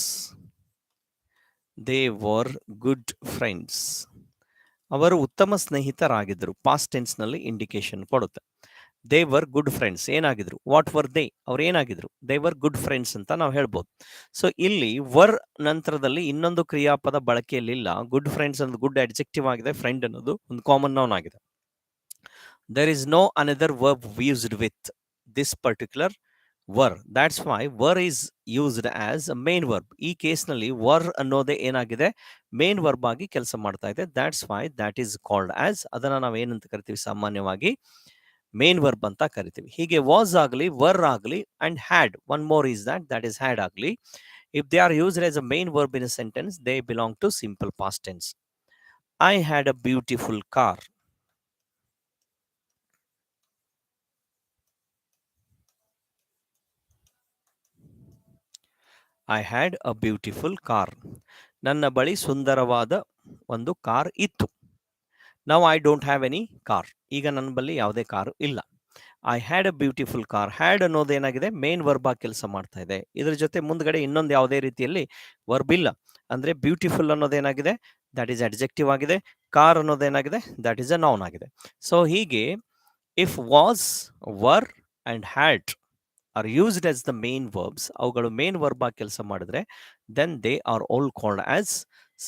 They were good friends. ಅವರು ಉತ್ತಮ ಸ್ನೇಹಿತರಾಗಿದ್ದರು. ಪಾಸ್ಟ್ ಟೆನ್ಸ್ ನಲ್ಲಿ ಇಂಡಿಕೇಶನ್ ಕೊಡುತ್ತೆ. They were good friends ಏನಾಗಿದ್ರು, what were they, ಅವ್ರು ಏನಾಗಿದ್ರು, ದೇ ವರ್ ಗುಡ್ ಫ್ರೆಂಡ್ಸ್ ಅಂತ ನಾವು ಹೇಳ್ಬೋದು. ಸೊ ಇಲ್ಲಿ ವರ್ ನಂತರದಲ್ಲಿ ಇನ್ನೊಂದು ಕ್ರಿಯಾಪದ ಬಳಕೆಯಲ್ಲಿಲ್ಲ. ಗುಡ್ ಫ್ರೆಂಡ್ಸ್ ಅನ್ನೋದು ಗುಡ್ ಅಡ್ಜೆಕ್ಟಿವ್ ಆಗಿದೆ. ಫ್ರೆಂಡ್ ಅನ್ನೋದು ಒಂದು ಕಾಮನ್ ನೌನ್ ಆಗಿದೆ. There is no another verb used with this particular were. That's why were is used as a main verb. ಈ ಕೇಸ್ನಲ್ಲಿ ವರ್ ಅನ್ನೋದೇ ಏನಾಗಿದೆ, ಮೇನ್ ವರ್ಬ್ ಆಗಿ ಕೆಲಸ ಮಾಡ್ತಾ ಇದೆ. That's why that is called as, ಅದನ್ನು ನಾವು ಏನಂತ ಕರಿತೀವಿ ಸಾಮಾನ್ಯವಾಗಿ, ಮೇನ್ ವರ್ಬ್ ಅಂತ ಕರಿತೀವಿ. ಹೀಗೆ ವಾಸ್ ಆಗಲಿ, ವರ್ ಆಗಲಿ, and had, one more is that is had ಆಗಲಿ, if they are used as a main verb in a sentence, they belong to simple past tense. I had a beautiful car. I had a beautiful car. ನನ್ನ ಬಳಿ ಸುಂದರವಾದ ಒಂದು car ಇತ್ತು. ನಾವು I don't have any car. ಈಗ ನನ್ನ ಬಳಿ ಯಾವುದೇ ಕಾರು ಇಲ್ಲ. I had a beautiful car. Had ಅನ್ನೋದು ಏನಾಗಿದೆ, ಮೇನ್ ವರ್ಬ್ ಆಗಿ ಕೆಲಸ ಮಾಡ್ತಾ ಇದೆ. ಇದ್ರ ಜೊತೆ ಮುಂದ್ಗಡೆ ಇನ್ನೊಂದು ಯಾವುದೇ ರೀತಿಯಲ್ಲಿ ವರ್ಬ್ ಇಲ್ಲ. ಅಂದ್ರೆ ಬ್ಯೂಟಿಫುಲ್ ಅನ್ನೋದೇನಾಗಿದೆ, ದಟ್ ಈಸ್ ಅಡ್ಜೆಕ್ಟಿವ್ ಆಗಿದೆ. ಕಾರ್ ಅನ್ನೋದೇನಾಗಿದೆ, ದಟ್ ಈಸ್ ಅ ನೌನ್ ಆಗಿದೆ. ಸೊ ಹೀಗೆ if was, were and had are used as the main verbs, ಅವುಗಳು ಮೇನ್ ವರ್ಬ್ ಆಗಿ ಕೆಲಸ ಮಾಡಿದ್ರೆ, then they are all called as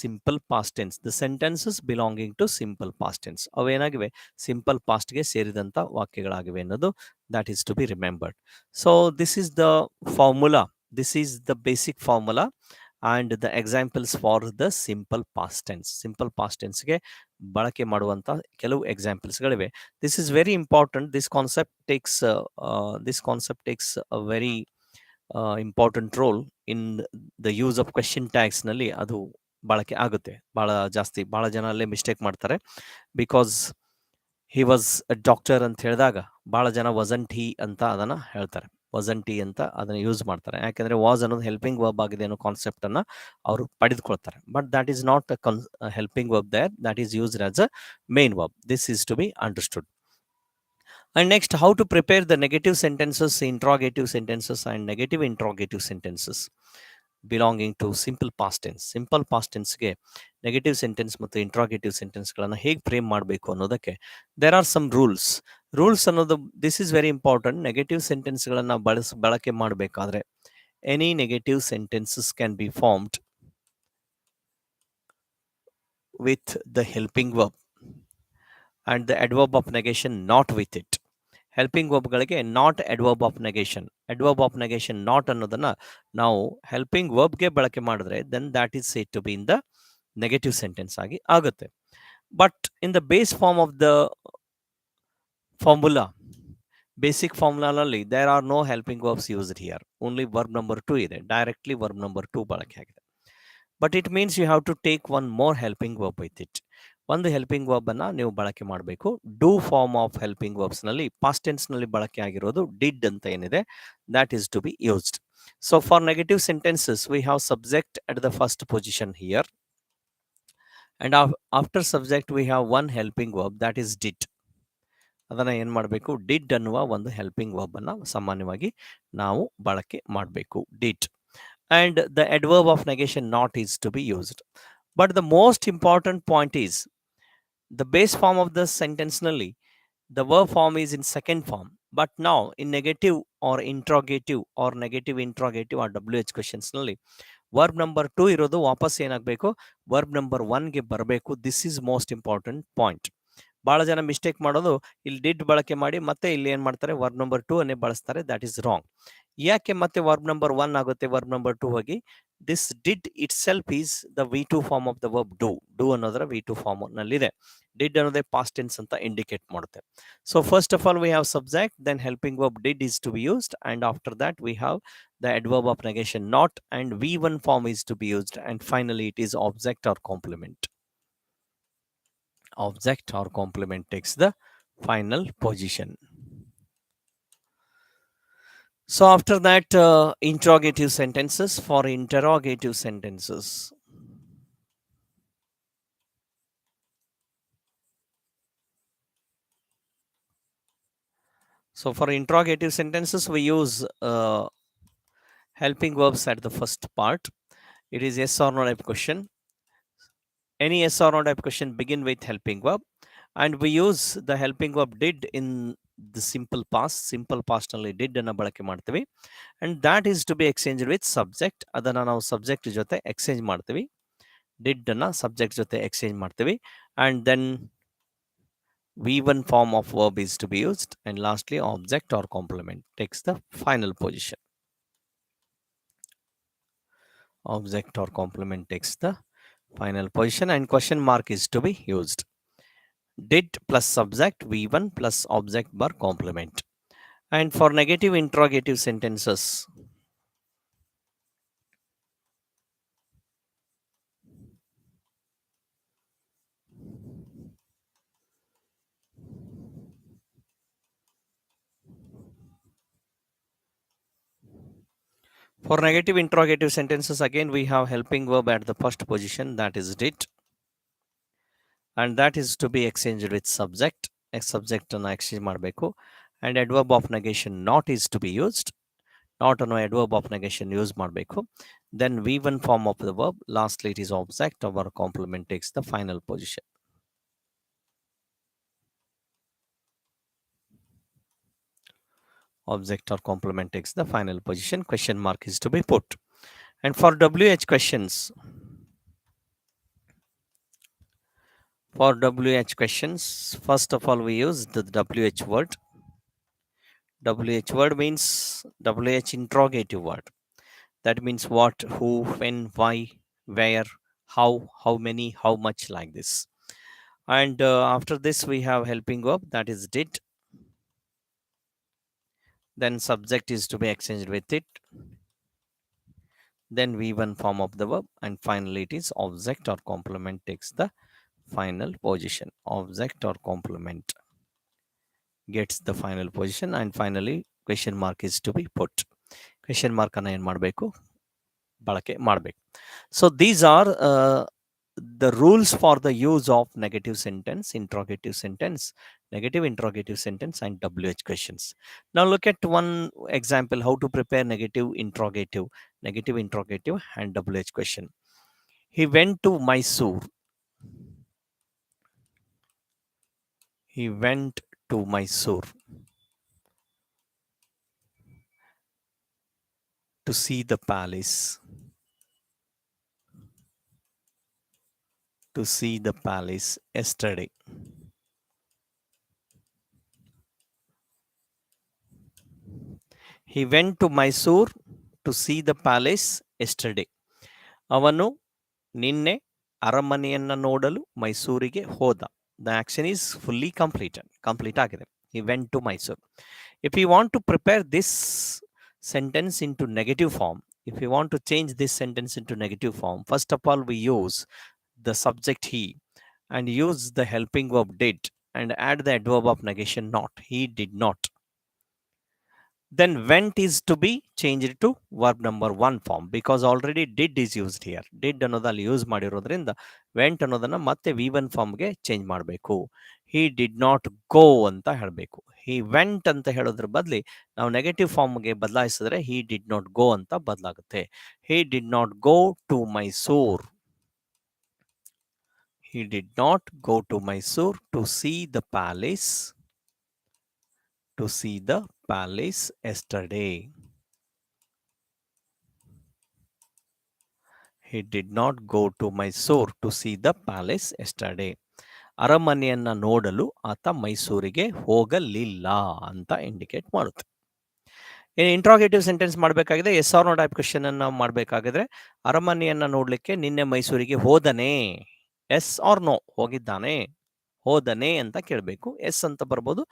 simple past tense. The sentences belonging to simple past tense. ಅವೇನಾಗಿವೆ, simple ಪಾಸ್ಟ್ಗೆ ಸೇರಿದಂಥ ವಾಕ್ಯಗಳಾಗಿವೆ ಅನ್ನೋದು that is to be remembered. So this is the formula. This is the basic formula and the examples for the simple past tense. Simple past tenseಗೆ ಬಳಕೆ ಮಾಡುವಂಥ ಕೆಲವು ಎಕ್ಸಾಂಪಲ್ಸ್ಗಳಿವೆ. This is very important. This concept takes a very important role in the use of question ಟ್ಯಾಗ್ಸ್ನಲ್ಲಿ. ಅದು ಬಳಕೆ ಆಗುತ್ತೆ ಭಾಳ ಜಾಸ್ತಿ. ಭಾಳ ಜನ ಅಲ್ಲೇ ಮಿಸ್ಟೇಕ್ ಮಾಡ್ತಾರೆ. Because he was a doctor ಅಂತ ಹೇಳಿದಾಗ ಭಾಳ ಜನ ವಸಂಟ್ ಹಿ ಅಂತ ಅದನ್ನು ಹೇಳ್ತಾರೆ. ವಸಂಟ್ ಹಿ ಅಂತ ಅದನ್ನು ಯೂಸ್ ಮಾಡ್ತಾರೆ. ಯಾಕೆಂದರೆ ವಾಸ್ ಅನ್ನೋದು ಹೆಲ್ಪಿಂಗ್ ವರ್ಬ್ ಆಗಿದೆ ಅನ್ನೋ ಕಾನ್ಸೆಪ್ಟನ್ನು ಅವರು ಪಡೆದುಕೊಳ್ತಾರೆ. But that is not a helping verb there, that is used as a main verb. This is to be understood. And next, how to prepare the negative sentences, interrogative sentences, and negative interrogative sentences belonging to simple past tense. Simple past tenseಗೆ negative sentence ಮತ್ತು interrogative ಸೆಂಟೆನ್ಸ್ಗಳನ್ನು ಹೇಗೆ frame ಮಾಡಬೇಕು ಅನ್ನೋದಕ್ಕೆ there are some rules. Rules ಅನ್ನೋದು this is very important. Negative ಸೆಂಟೆನ್ಸ್ಗಳನ್ನು ಬಳಕೆ ಮಾಡಬೇಕಾದ್ರೆ any negative sentences can be formed with the helping verb and the adverb of negation not with it. Helping ವರ್ಬ್ಗಳಿಗೆ not adverb of negation. Adverb of negation not ಅನ್ನೋದನ್ನು ನಾವು helping ವರ್ಬ್ಗೆ ಬಳಕೆ ಮಾಡಿದ್ರೆ then that is said to be in the negative sentence ಆಗಿ ಆಗುತ್ತೆ. But in the base form of the formula, basic formula, there are no helping verbs used here. Only verb number 2 ಇದೆ. Directly verb number 2 ಬಳಕೆ ಆಗಿದೆ. But it means you have to take one more helping verb with it. ಒಂದು helping verb ಅನ್ನ ನೀವು ಬಳಕೆ ಮಾಡಬೇಕು. Do form of helping verbs ನಲ್ಲಿ past tense ನಲ್ಲಿ ಬಳಕೆ ಆಗಿರೋದು ಡಿಡ್ ಅಂತ ಏನಿದೆ, that is to be used. So for negative sentences we have subject at the first position here, and after subject we have one helping verb, that is did. ಅದನ್ನ ಏನು ಮಾಡಬೇಕು, did ಅನ್ನುವ ಒಂದು ಹೆಲ್ಪಿಂಗ್ ವರ್ಬ್ ಅನ್ನ ಸಾಮಾನ್ಯವಾಗಿ ನಾವು ಬಳಕೆ ಮಾಡಬೇಕು, did. And the adverb of negation not is to be used. But the most important point is the base form of the sentence nully, the verb form is in second form. But now in negative or interrogative or negative interrogative or WH questions nully, verb number 2 ಇರೋದು ವಾಪಸ್ ಏನಾಗಬೇಕು, verb number 1 ಗೆ ಬರಬೇಕು. This is most important point. ಬಹಳ ಜನ mistake ಮಾಡೋದು, ಇಲ್ಲಿ did ಬಳಕೆ ಮಾಡಿ ಮತ್ತೆ ಇಲ್ಲಿ ಏನ್ ಮಾಡ್ತಾರೆ, ವರ್ಬ್ ನಂಬರ್ 2 ಅನ್ನೇ ಬಳಸ್ತಾರೆ. That is wrong. ಯಾಕೆ ಮತ್ತೆ ವರ್ಬ್ ನಂಬರ್ 1 ಆಗುತ್ತೆ ವರ್ಬ್ ನಂಬರ್ 2 ಹೋಗಿ? This did itself is the V2 form of the verb do. Do ಅನ್ನೋದರ V2 ಫಾರ್ಮ್ ನಲ್ಲಿದೆ. ಡಿಡ್ ಅನ್ನೋದೇ ಪಾಸ್ಟ್ ಟೆನ್ಸ್ ಅಂತ ಇಂಡಿಕೇಟ್ ಮಾಡುತ್ತೆ. So first of all we have subject, then helping verb did is to be used, and after that we have the adverb of negation not, and V1 form is to be used, and finally it is object or complement. Object or complement takes the final position. So after that, interrogative sentences. For interrogative sentences, so for interrogative sentences we use helping verbs at the first part. It is yes or no type question. Any yes or no type question begin with helping verb, and we use the helping verb did in the simple past. Simple past only did ಅನ್ನ ಬಳಕೆ ಮಾಡ್ತೀವಿ, and that is to be exchanged with subject. ಅದನ್ನ ನಾವು subject ಜೊತೆ exchange ಮಾಡ್ತೀವಿ. Did ಅನ್ನ subject ಜೊತೆ exchange ಮಾಡ್ತೀವಿ, and then V1 form of verb is to be used, and lastly object or complement takes the final position. Object or complement takes the final position, and question mark is to be used. Did plus subject V1 plus object bar complement. And for negative interrogative sentences, for negative interrogative sentences again we have helping verb at the first position, that is did, and that is to be exchanged with subject. Subject ಅನ್ನು exchange ಮಾಡಬೇಕು, and adverb of negation not is to be used. Not ಅನ್ನೋ adverb of negation use ಮಾಡಬೇಕು. Then V1 form of the verb, lastly it is object or complement takes the final position. Object or complement takes the final position. Question mark is to be put. And for WH questions, first of all we use the WH word. WH word means WH interrogative word. That means what, who, when, why, where, how many, how much, like this. And after this we have helping verb, that is did. Then subject is to be exchanged with it. Then V1 form of the verb, and finally it is object or complement takes the final position. Object or complement gets the final position, and finally question mark is to be put. Question mark ಅನ್ನ ಏನು ಮಾಡಬೇಕು, ಬಳಕೆ ಮಾಡಬೇಕು. So these are the rules for the use of negative sentence, interrogative sentence, negative interrogative sentence, and WH questions. Now look at one example how to prepare negative interrogative, and WH question. He went to Mysore. He went to Mysore to see the palace. To see the palace yesterday. He went to Mysore to see the palace yesterday. ಅವನು ನಿನ್ನೆ ಅರಮನೆಯನ್ನ ನೋಡಲು ಮೈಸೂರಿಗೆ ಹೋದ. The action is fully complete ಆಗಿದೆ. He went to Mysore. If we want to prepare this sentence into negative form, if we want to change this sentence into negative form, first of all, we use the subject he and use the helping verb did and add the adverb of negation not. He did not. Then went is to be changed to verb number 1 form because already did is used here. Did ಅನ್ನೋದಲ್ಲಿ use ಮಾಡಿರೋದ್ರಿಂದ went ಅನ್ನೋದನ್ನ ಮತ್ತೆ v1 ಫಾರ್ಮ್ಗೆ change ಮಾಡಬೇಕು. He did not go ಅಂತ ಹೇಳಬೇಕು. He went ಅಂತ ಹೇಳೋದ್ರ ಬದಲಿ ನಾವು ನೆಗೆಟಿವ್ ಫಾರ್ಮ್ಗೆ ಬದಲಾಯಿಸಿದ್ರೆ he did not go ಅಂತ ಬದಲಾಗುತ್ತೆ. He did not go to Mysore. He did not go to Mysore to see the palace. To see the palace yesterday. He did not go to Mysore to see the palace yesterday. ಅರಮನೆಯನ್ನ ನೋಡಲು ಆತ ಮೈಸೂರಿಗೆ ಹೋಗಲಿಲ್ಲ ಅಂತ indicate ಮಾಡುತ್ತೆ. ಇನ್ನು interrogative sentence ಮಾಡಬೇಕಾಗಿದೆ, yes or no type question ಅನ್ನು ಮಾಡಬೇಕಾಗಿದ್ರೆ ಅರಮನೆಯನ್ನ ನೋಡ್ಲಿಕ್ಕೆ ನಿನ್ನೆ ಮೈಸೂರಿಗೆ ಹೋದನೆ, ಎಸ್ ಆರ್ ನೋ, ಹೋಗಿದ್ದಾನೆ, ಹೋದನೆ ಅಂತ ಕೇಳಬೇಕು. ಎಸ್ ಅಂತ ಬರ್ಬೋದು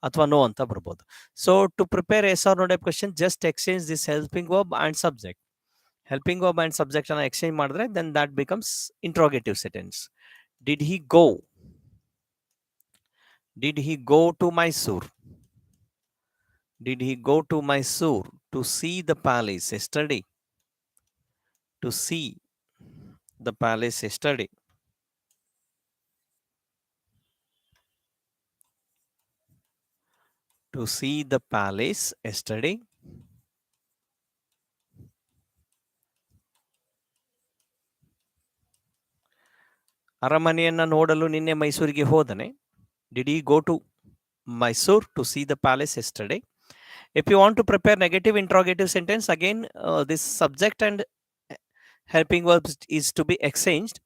ಅಥವಾ ನೋ ಅಂತ ಬರ್ಬೋದು. So to prepare yes or no type question, just exchange this helping verb and subject. Helping verb and subject ಅನ್ನ ಎಕ್ಸ್ಚೇಂಜ್ ಮಾಡಿದ್ರೆ then that becomes interrogative sentence. Did he go? Did he go to Mysore? Did he go to Mysore to see the palace yesterday? To see the palace yesterday. To see the palace yesterday. ಅರಮನೆಯನ್ನ ನೋಡಲು ನಿನ್ನೆ ಮೈಸೂರಿಗೆ ಹೋದನೆ. Did he go to Mysore to see the palace yesterday? If you want to prepare negative interrogative sentence, again this subject and helping verbs is to be exchanged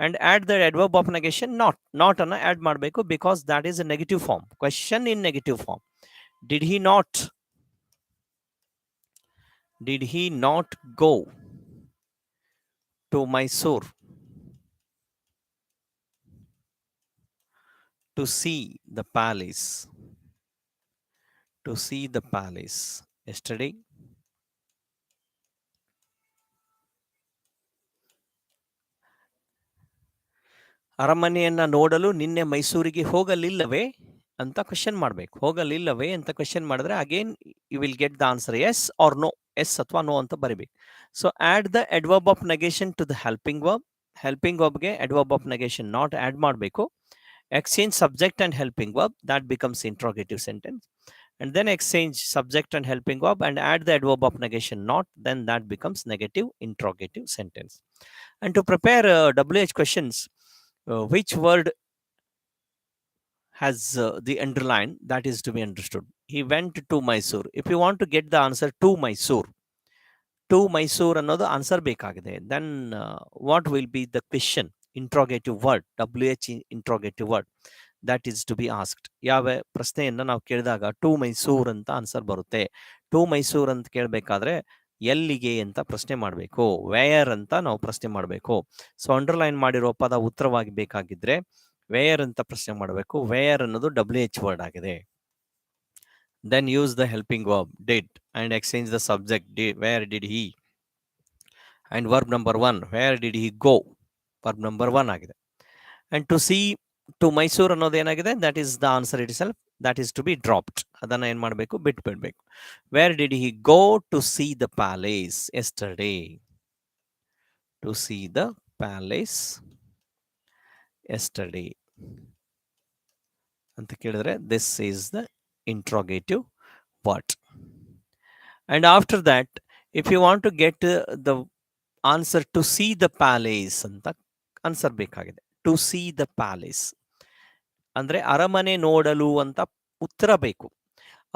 and add the adverb of negation not ಅನ್ನ add ಮಾಡಬೇಕು because that is a negative form. Question in negative form. Did he not go to Mysore to see the palace yesterday? ಅರಮನೆಯನ್ನ ನೋಡಲು ನಿನ್ನೆ ಮೈಸೂರಿಗೆ ಹೋಗಲಿಲ್ಲವೇ ಅಂತ question ಮಾಡಬೇಕು. ಹೋಗಲಿಲ್ಲವೇ ಅಂತ question ಮಾಡಿದ್ರೆ again you will get the answer yes or no, yes ಅಥವಾ no ಅಂತ ಬರಿಬೇಕು. So add the adverb of negation to the helping verb. Helping ವರ್ಬ್ಗೆ adverb of negation not add ಮಾಡಬೇಕು. Exchange subject and helping verb, that becomes interrogative sentence. And then exchange subject and helping verb and add the adverb of negation not, then that becomes negative interrogative sentence. And to prepare WH questions, which word has the underline, that is to be understood. He went to Mysore. If you want to get the answer to Mysore ಅನ್ನೋದು answer ಬೇಕಾಗಿದೆ, then what will be the question? Interrogative word, WH interrogative word, that is to be asked. ಯಾವ ಪ್ರಶ್ನೆಯನ್ನ ನಾವು ಕೇಳಿದಾಗ to Mysore ಅಂತ answer ಬರುತ್ತೆ. To Mysore ಅಂತ ಕೇಳಬೇಕಾದ್ರೆ ಎಲ್ಲಿಗೆ ಅಂತ ಪ್ರಶ್ನೆ ಮಾಡಬೇಕು, ವೇರ್ ಅಂತ ನಾವು ಪ್ರಶ್ನೆ ಮಾಡಬೇಕು. ಸೊ ಅಂಡರ್ಲೈನ್ ಮಾಡಿರೋ ಪದ ಉತ್ತರವಾಗಿ ಬೇಕಾಗಿದ್ರೆ ವೇರ್ ಅಂತ ಪ್ರಶ್ನೆ ಮಾಡಬೇಕು. ವೇರ್ ಅನ್ನೋದು WH ವರ್ಡ್ ಆಗಿದೆ. Then use the helping verb did and exchange the subject where did he, and verb number 1 where did he go, verb number 1 ಆಗಿದೆ. And to see to Mysore ಅನ್ನೋದು ಏನಾಗಿದೆ, that is the answer itself, that is to be dropped. ಅದನ್ನ ಏನು ಮಾಡಬೇಕು, ಬಿಟ್ಬಿಡ್ಬೇಕು. Where did he go to see the palace yesterday? To see the palace yesterday ಅಂತ ಕೇಳಿದ್ರೆ this is the interrogative word. And after that, if you want to get the answer to see the palace ಅಂತ answer ಬೇಕಾಗಿದೆ. To C the palace ಅಂದ್ರೆ ಅರಮನೆ ನೋಡಲು ಅಂತ ಉತ್ತರ ಬೇಕು.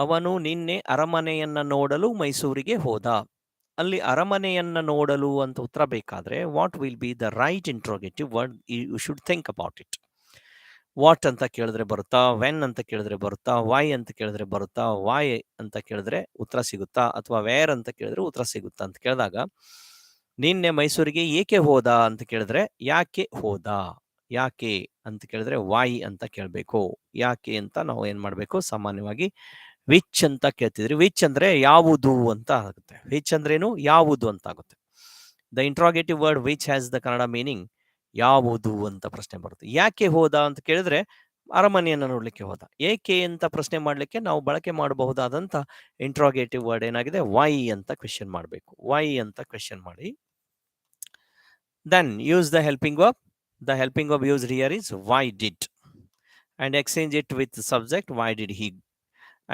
ಅವನು ನಿನ್ನೆ ಅರಮನೆಯನ್ನ ನೋಡಲು ಮೈಸೂರಿಗೆ ಹೋದ. ಅಲ್ಲಿ ಅರಮನೆಯನ್ನ ನೋಡಲು ಅಂತ ಉತ್ತರ ಬೇಕಾದ್ರೆ what will be the right interrogative word? You should think about it. What ಅಂತ ಕೇಳಿದ್ರೆ ಬರುತ್ತಾ, ವೆನ್ ಅಂತ ಕೇಳಿದ್ರೆ ಬರುತ್ತಾ, ವೈ ಅಂತ ಕೇಳಿದ್ರೆ ಬರುತ್ತಾ, ವಾಯ್ ಅಂತ ಕೇಳಿದ್ರೆ ಉತ್ತರ ಸಿಗುತ್ತಾ, ಅಥವಾ ವೇರ್ ಅಂತ ಕೇಳಿದ್ರೆ ಉತ್ತರ ಸಿಗುತ್ತಾ ಅಂತ ಕೇಳಿದಾಗ ನಿನ್ನೆ ಮೈಸೂರಿಗೆ ಏಕೆ ಹೋದ ಅಂತ ಕೇಳಿದ್ರೆ ಯಾಕೆ ಹೋದ, ಯಾಕೆ ಅಂತ ಕೇಳಿದ್ರೆ ವಾಯ್ ಅಂತ ಕೇಳಬೇಕು. ಯಾಕೆ ಅಂತ ನಾವು ಏನ್ ಮಾಡಬೇಕು, ಸಾಮಾನ್ಯವಾಗಿ ವಿಚ್ ಅಂತ ಕೇಳ್ತಿದ್ರಿ. ವಿಚ್ ಅಂದ್ರೆ ಯಾವುದು ಅಂತ ಆಗುತ್ತೆ. ವಿಚ್ ಅಂದ್ರೇನು, ಯಾವುದು ಅಂತ ಆಗುತ್ತೆ. The interrogative word which has the Kannada meaning ಯಾವುದು ಅಂತ ಪ್ರಶ್ನೆ ಬರುತ್ತೆ. ಯಾಕೆ ಹೋದ ಅಂತ ಕೇಳಿದ್ರೆ ಅರಮನೆಯನ್ನು ನೋಡ್ಲಿಕ್ಕೆ ಹೋದ. ಏಕೆ ಅಂತ ಪ್ರಶ್ನೆ ಮಾಡ್ಲಿಕ್ಕೆ ನಾವು ಬಳಕೆ ಮಾಡಬಹುದಾದಂತ ಇಂಟ್ರಾಗೇಟಿವ್ ವರ್ಡ್ ಏನಾಗಿದೆ, ವೈ ಅಂತ ಕ್ವೆಶ್ಚನ್ ಮಾಡಬೇಕು. ವೈ ಅಂತ ಕ್ವೆಶ್ಚನ್ ಮಾಡಿ then use the helping verb. The helping verb used here is why did, and exchange it with the subject why did he,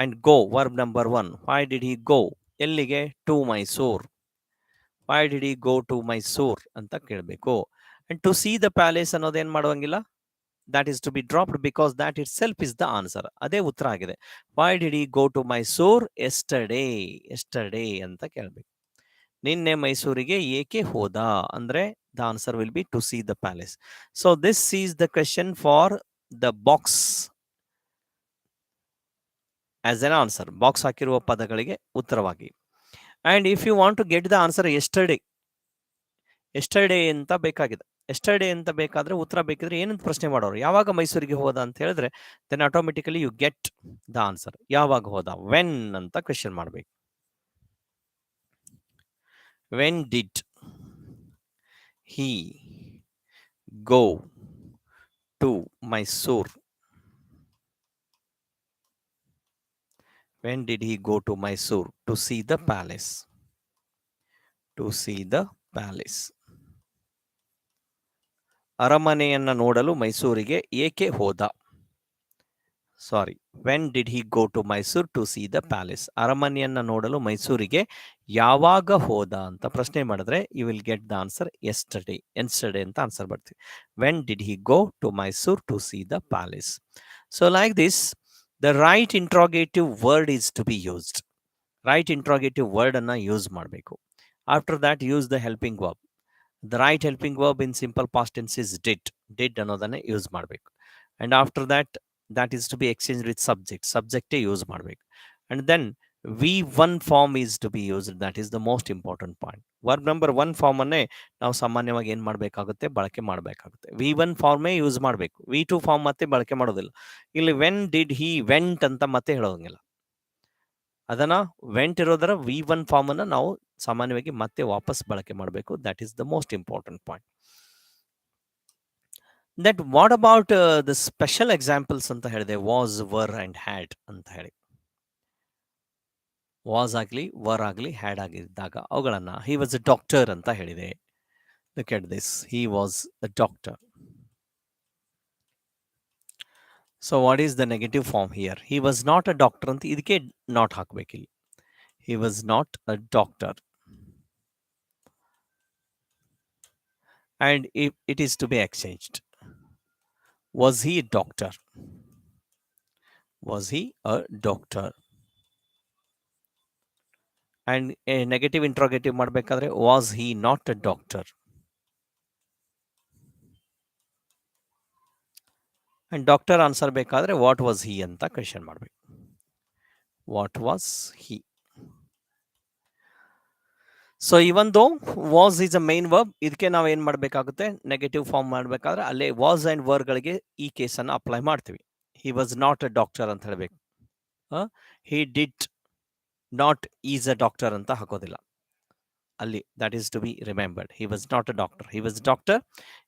and go verb number 1. Why did he go? ಎಲ್ಲಿಗೆ? To Mysore. Why did he go to Mysore ಅಂತ ಕೇಳಬೇಕು. and to see the palace ಅನ್ನೋದೇನು ಮಾಡುವಂಗಿಲ್ಲ, that is to be dropped because that itself is the answer. ಅದೇ ಉತ್ತರ ಆಗಿದೆ. Why did he go to Mysore yesterday? Yesterday ಅಂತ ಕೇಳಬೇಕು. ನಿನ್ನೆ ಮೈಸೂರಿಗೆ ಏಕೆ ಹೋದ ಅಂದ್ರೆ the answer will be to see the palace. So this is the question for the box as an answer. Box ಹಾಕಿರುವ ಪದಗಳಿಗೆ ಉತ್ತರವಾಗಿ. and if you want to get the answer yesterday, yesterday ಅಂತ ಬೇಕಾಗಿದೆ. yesterday ಅಂತ ಬೇಕಾದ್ರೆ ಉತ್ತರ ಬೇಕಿದ್ರೆ ಏನಂತ ಪ್ರಶ್ನೆ ಮಾಡೋರು, ಯಾವಾಗ ಮೈಸೂರಿಗೆ ಹೋದ ಅಂತ ಹೇಳಿದ್ರೆ then automatically you get the answer. ಯಾವಾಗ ಹೋದ, when ಅಂತ ಕ್ವೆಶ್ಚನ್ ಮಾಡಬೇಕು. when did he go to Mysore? When did he go to Mysore? To see the palace. To see the palace. ಅರಮನೆಯನ್ನ ನೋಡಲು ಮೈಸೂರಿಗೆ ಏಕೆ ಹೋದ? ಸಾರಿ, when did he go to Mysore to see the palace? ಅರಮನೆಯನ್ನ ನೋಡಲು ಮೈಸೂರಿಗೆ ಯಾವಾಗ ಹೋದ ಅಂತ ಪ್ರಶ್ನೆ ಮಾಡಿದ್ರೆ you will get the answer yesterday. Yesterday ಅಂತ ಆನ್ಸರ್ ಬರ್ತೀವಿ. when did he go to Mysore to see the palace? So like this, the right interrogative word is to be used. Right interrogative word ಅನ್ನ use ಮಾಡಬೇಕು. After that use the helping verb. The right helping verb in simple past tense is did. Did ಅನ್ನೋದನ್ನ use ಮಾಡಬೇಕು. And after that, that is to be exchanged with subject. Subject use ಮಾಡಬೇಕು. And then V1 form is to be used. That is the most important point. Verb number 1 form ಅನ್ನೇ ನಾವು ಸಾಮಾನ್ಯವಾಗಿ ಏನ್ ಮಾಡಬೇಕಾಗುತ್ತೆ, ಬಳಕೆ ಮಾಡಬೇಕಾಗುತ್ತೆ. V1 ಫಾರ್ಮೇ ಯೂಸ್ ಮಾಡಬೇಕು. V2 form ಮತ್ತೆ ಬಳಕೆ ಮಾಡೋದಿಲ್ಲ. ಇಲ್ಲಿ when did he went ಅಂತ ಮತ್ತೆ ಹೇಳೋಂಗಿಲ್ಲ. ಅದನ್ನ ವೆಂಟ್ ಇರೋದರ V1 ಫಾರ್ಮ್ ಅನ್ನ ನಾವು ಸಾಮಾನ್ಯವಾಗಿ ಮತ್ತೆ ವಾಪಸ್ ಬಳಕೆ ಮಾಡಬೇಕು. That is the most important point. That what about the special examples ಅಂತ ಹೇಳಿದೆ, ವಾಸ್, ವರ್ ಅಂಡ್ ಹ್ಯಾಡ್ ಅಂತ ಹೇಳಿ. ವಾಸ್ ಆಗಲಿ, ವರ್ ಆಗಲಿ, ಹ್ಯಾಡ್ ಆಗಿದ್ದಾಗ ಅವುಗಳನ್ನ ಹಿ ವಾಸ್ ಅ ಡಾಕ್ಟರ್ ಅಂತ ಹೇಳಿದೆ. Look at this, he was a doctor. So what is the negative form here? He was not a doctor ಅಂತ ಇದಕ್ಕೆ ನಾಟ್ ಹಾಕ್ಬೇಕಿಲ್ಲಿ. He was not a doctor. And it is to be exchanged. Was he a doctor? Was he a doctor? And a negative interrogative ಮಾಡಬೇಕಾದ್ರೆ was he not a doctor? And doctor answer ಬೇಕಾದ್ರೆ what was he ಅಂತ question ಮಾಡಬೇಕು. What was he? So even though was is a main verb, ಇದಕ್ಕೆ ನಾವು ಏನ್ ಮಾಡಬೇಕಾಗುತ್ತೆ, negative form ಮಾಡಬೇಕಾದ್ರೆ ಅಲ್ಲೇ ವಾಸ್ ಅಂಡ್ ವರ್ಗಳಿಗೆ ಈ ಕೇಸನ್ನು ಅಪ್ಲೈ ಮಾಡ್ತೀವಿ. He was not a doctor ಅಂತ ಹೇಳಬೇಕು. He did not is a doctor ಅಂತ ಹಾಕೋದಿಲ್ಲ ಅಲ್ಲಿ. That is to be remembered. He was not a doctor, he was doctor,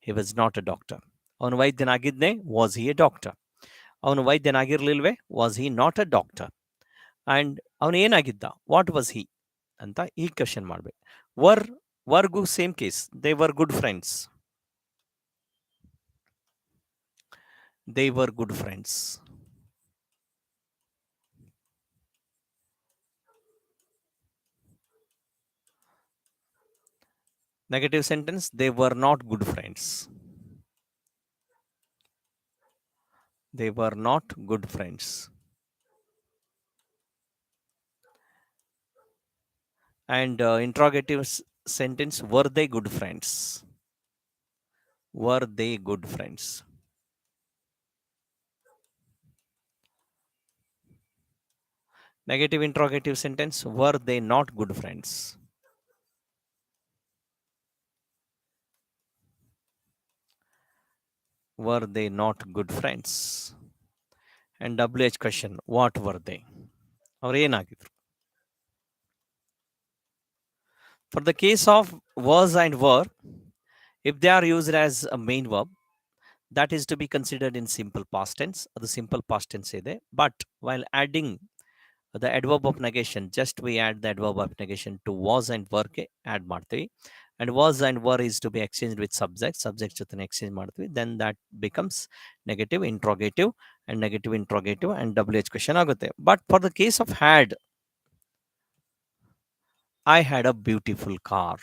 he was not a doctor. ಅವನು ವೈದ್ಯನಾಗಿದ್ನೇ, ವಾಸ್ ಹಿ ಎ ಡಾಕ್ಟರ್. ಅವನು ವೈದ್ಯನಾಗಿರ್ಲಿಲ್ವೇ, was he not a doctor. And ಅವನು ಏನಾಗಿದ್ದ, what was he ಅಂತ ಈ question ಮಾಡ್ಬೇಕು. ವರ್ಗೂ same case, they were good friends. They were good friends. Negative sentence, they were not good friends. They were not good friends. And interrogative sentence, were they good friends? Were they good friends? Negative interrogative sentence, were they not good friends? were they not good friends? And WH question, what were they? ಅವ್ರು ಏನಾಗಿದ್ರು? For the case of was and were, if they are used as a main verb, that is to be considered in simple past tense. ಅದು simple past tense ಇದೆ. But while adding the adverb of negation, just we add the adverb of negation to was and were ಗೆ add ಮಾಡ್ತೀವಿ. And was and were is to be exchanged with subject ಜೊತೆ exchange ಮಾಡ್ತೀವಿ. Then that becomes negative interrogative, and negative interrogative and WH question ಆಗುತ್ತೆ. But for the case of had, I had a beautiful car.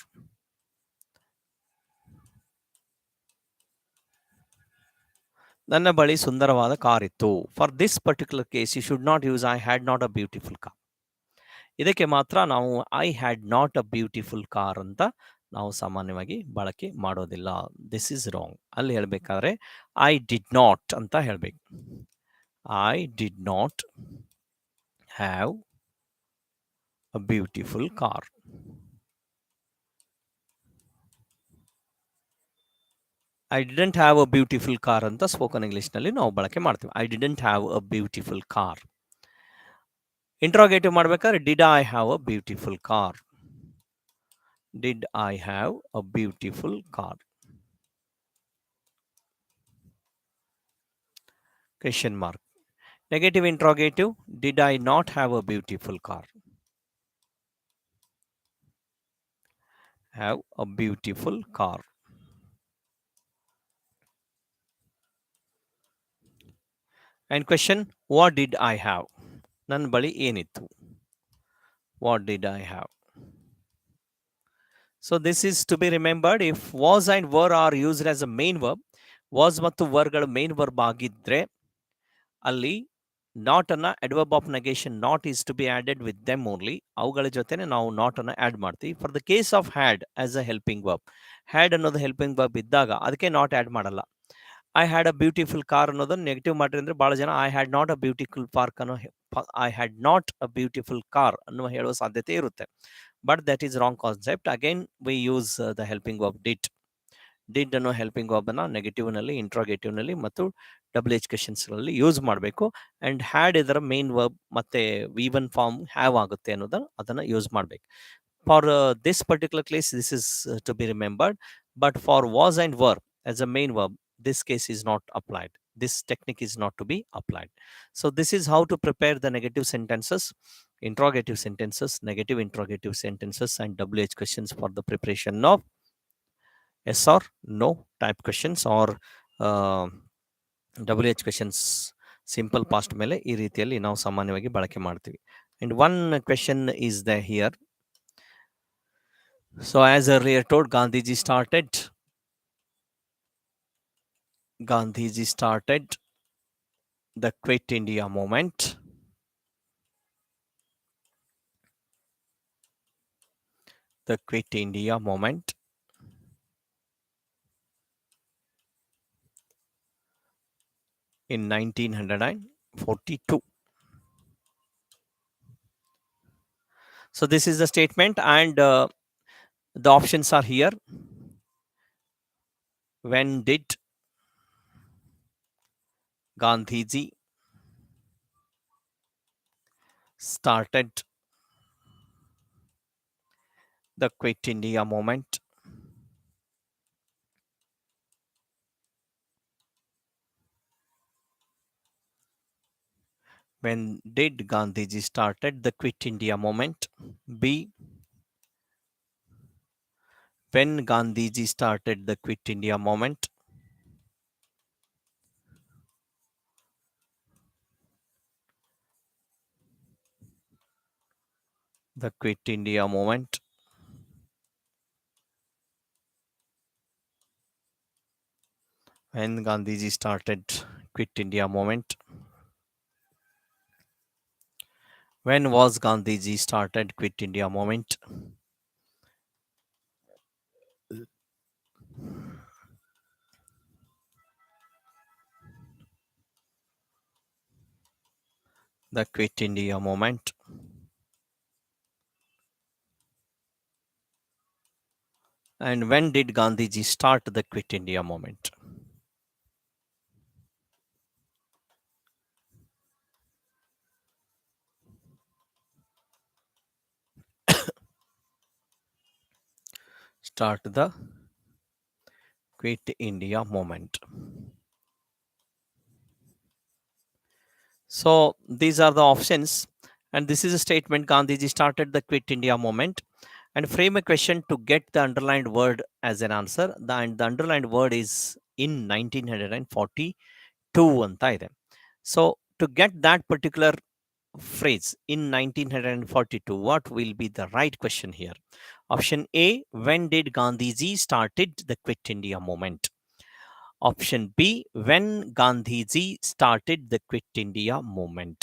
ನನ್ನ ಬಳಿ ಸುಂದರವಾದ car ಇತ್ತು. For this particular case you should not use I had not a beautiful car. ಇದಕ್ಕೆ ಮಾತ್ರ ನಾವು I had not a beautiful car ಅಂತ ನಾವು ಸಾಮಾನ್ಯವಾಗಿ ಬಳಕೆ ಮಾಡೋದಿಲ್ಲ. This is wrong. ಅಲ್ಲಿ ಹೇಳಬೇಕಾದ್ರೆ ಐ ಡಿಡ್ ನಾಟ್ ಅಂತ ಹೇಳಬೇಕು. I did not have a beautiful car. I didn't have a beautiful car ಅಂತ ಸ್ಪೋಕನ್ ಇಂಗ್ಲಿಷ್ನಲ್ಲಿ ನಾವು ಬಳಕೆ ಮಾಡ್ತೀವಿ. I didn't have a beautiful car. Interrogative ಮಾಡ್ಬೇಕಾದ್ರೆ did I have a beautiful car? Did I have a beautiful car? Question mark. Negative interrogative. Did I not have a beautiful car? Have a beautiful car. And question, what did I have? ನನ್ನ ಬಳಿ ಏನಿತ್ತು? What did I have? So this is to be remembered. If was and were are used as a main verb, was ಮತ್ತು were ಗಳು main verb ಆಗಿದ್ರೆ ಅಲ್ಲಿ not ಅನ್ನ adverb of negation not is to be added with them only. ಅವುಗಳ ಜೊತೆನೆ ನಾವು not ಅನ್ನ add ಮಾಡ್ತೀವಿ. For the case of had as a helping verb, had ಅನ್ನೋದು ಹೆಲ್ಪಿಂಗ್ ವರ್ಬ್ ಇದ್ದಾಗ ಅದಕ್ಕೆ ನಾಟ್ ಆಡ್ ಮಾಡಲ್ಲ. I had a beautiful car ಅನ್ನೋದನ್ನ ನೆಗೆಟಿವ್ ಮಾಡಿದ್ರೆ ಅಂದ್ರೆ ಬಹಳ ಜನ I had not a beautiful park ಅನ್ನೋ I had not a beautiful car ಅನ್ನುವ ಹೇಳುವ ಸಾಧ್ಯತೆ ಇರುತ್ತೆ. But that is wrong concept. Again we use the helping verb did. Did ಅನ್ನೋ ಹೆಲ್ಪಿಂಗ್ ವರ್ಬ್ ಅನ್ನ ನೆಗೆಟಿವ್ ನಲ್ಲಿ, ಇಂಟ್ರಾಗೇಟಿವ್ ನಲ್ಲಿ ಮತ್ತು WH questions ಗಳಲ್ಲಿ ಯೂಸ್ ಮಾಡಬೇಕು. ಅಂಡ್ ಹ್ಯಾಡ್ ಇದರ ಮೇನ್ ವರ್ಬ್ ಮತ್ತೆ V1 ಫಾರ್ಮ್ ಹ್ಯಾವ್ ಆಗುತ್ತೆ ಅನ್ನೋದನ್ನ ಅದನ್ನ ಯೂಸ್ ಮಾಡಬೇಕು. For this particular case this is to be remembered. But for was and were as a main verb, this case is not applied. This technique is not to be applied. So this is how to prepare the negative sentences, interrogative sentences, negative interrogative sentences, and WH questions for the preparation of yes or no type questions or WH questions simple past ಮೇಲೆ ಈ ರೀತಿಯಲ್ಲಿ ನಾವು ಸಾಮಾನ್ಯವಾಗಿ ಬಳಕೆ ಮಾಡ್ತೀವಿ. And one question is the here. So as earlier told, Gandhiji started the Quit India movement. The Quit India movement in 1942. So this is the statement, and the options are here. When did Gandhiji started the Quit India movement? When did Gandhiji started the Quit India movement? B. When Gandhiji started the Quit India movement? The Quit India movement. When Gandhiji started Quit India movement? When was Gandhiji started Quit India movement? The Quit India movement. And when did Gandhiji start the Quit India movement? start the Quit India movement. So these are the options, and this is a statement: Gandhiji started the Quit India movement, and frame a question to get the underlined word as an answer. And the underlined word is in 1942 anta ide. So to get that particular phrase in 1942, what will be the right question here? Option A: when did Gandhiji started the Quit India movement? Option B: when Gandhiji started the Quit India movement?